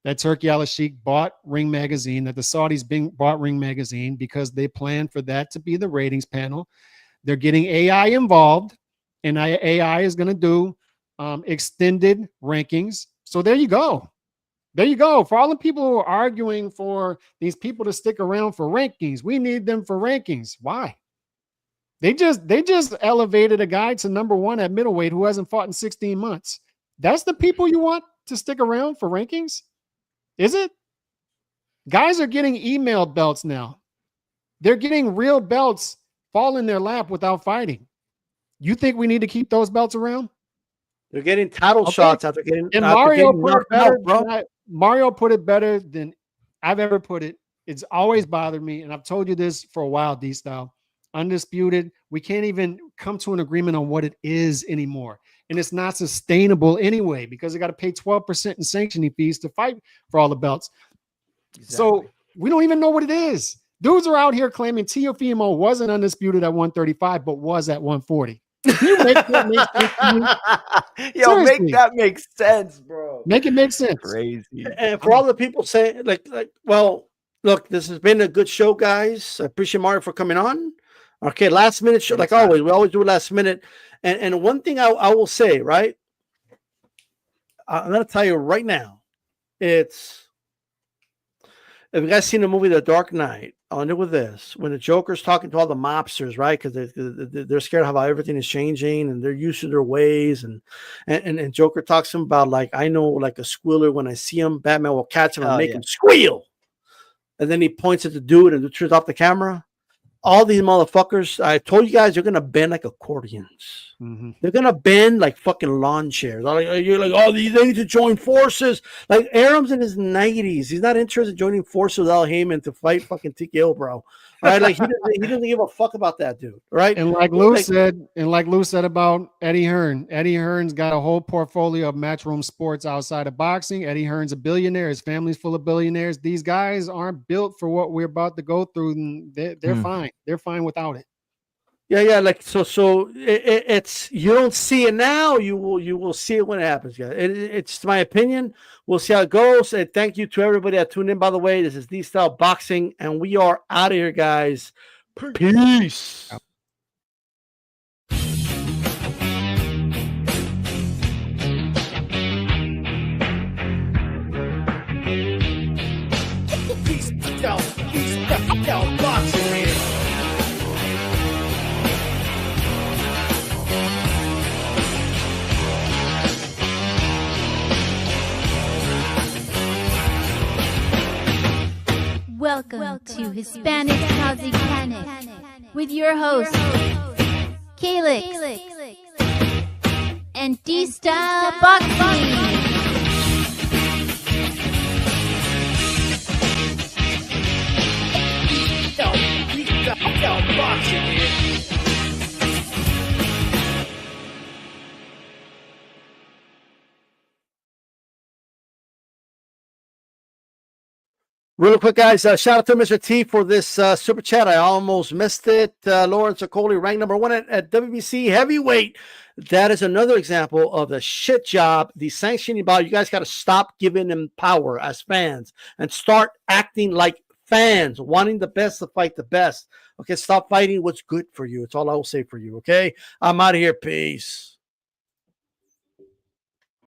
Speaker 6: that Turki Al-Sheikh bought Ring Magazine, that the Saudis bought Ring Magazine, because they plan for that to be the ratings panel. They're getting AI involved, and AI is going to do extended rankings. So there you go. There you go. For all the people who are arguing for these people to stick around for rankings, we need them for rankings. Why? They just elevated a guy to #1 at middleweight who hasn't fought in 16 months. That's the people you want to stick around for rankings? Is it? Guys are getting email belts now. They're getting real belts fall in their lap without fighting. You think we need to keep those belts around?
Speaker 3: They're getting title shots after getting.
Speaker 6: And
Speaker 3: after
Speaker 6: Mario
Speaker 3: getting
Speaker 6: put it
Speaker 3: knocked
Speaker 6: better.
Speaker 3: out, bro.
Speaker 6: Mario put it better than I've ever put it. It's always bothered me, and I've told you this for a while, D-Style. Undisputed, we can't even come to an agreement on what it is anymore. And it's not sustainable anyway, because they got to pay 12% in sanctioning fees to fight for all the belts. Exactly. So we don't even know what it is. Dudes are out here claiming Teofimo wasn't undisputed at 135, but was at 140. Can you make that make sense?
Speaker 4: Yo,
Speaker 6: Seriously.
Speaker 4: make that make sense, bro.
Speaker 6: Make it make sense.
Speaker 4: Crazy.
Speaker 3: And for all the people saying, well, look, this has been a good show, guys. I appreciate Mario for coming on. Okay, last minute show, like always. We always do last minute. And one thing I will say, right? I'm going to tell you right now. If you guys seen the movie The Dark Knight, I'll end it with this. When the Joker's talking to all the mobsters, right? Because they're scared of how everything is changing and they're used to their ways. And Joker talks to him about, like, I know, like a squealer, when I see him, Batman will catch him and make him squeal. And then he points at the dude and turns off the camera. All these motherfuckers, I told you guys, they're going to bend like accordions. Mm-hmm. They're going to bend like fucking lawn chairs. You're like, oh, they need to join forces. Like, Aram's in his 90s. He's not interested in joining forces with Al Heyman to fight fucking TKO, bro. Right? Like, he doesn't give a fuck about that dude. Right?
Speaker 6: And like Lou said about Eddie Hearn, Eddie Hearn's got a whole portfolio of matchroom sports outside of boxing. Eddie Hearn's a billionaire. His family's full of billionaires. These guys aren't built for what we're about to go through. And they're fine. They're fine without it.
Speaker 3: Yeah. Like, so it's, you don't see it now. You will see it when it happens, guys. It's my opinion. We'll see how it goes. And thank you to everybody that tuned in, by the way. This is D-Style Boxing, and we are out of here, guys. Peace.
Speaker 1: D-Style Boxing here.
Speaker 10: Welcome to Hispanic Causing Panic with your hosts, Calix and D-Style Boxing.
Speaker 1: Boxing here.
Speaker 3: Real quick, guys, shout out to Mr. T for this super chat. I almost missed it. Lawrence Okoli, ranked number 1 at WBC heavyweight. That is another example of the shit job, the sanctioning body. You guys got to stop giving them power as fans and start acting like fans, wanting the best to fight the best. Okay, stop fighting what's good for you. It's all I will say for you, okay? I'm out of here. Peace.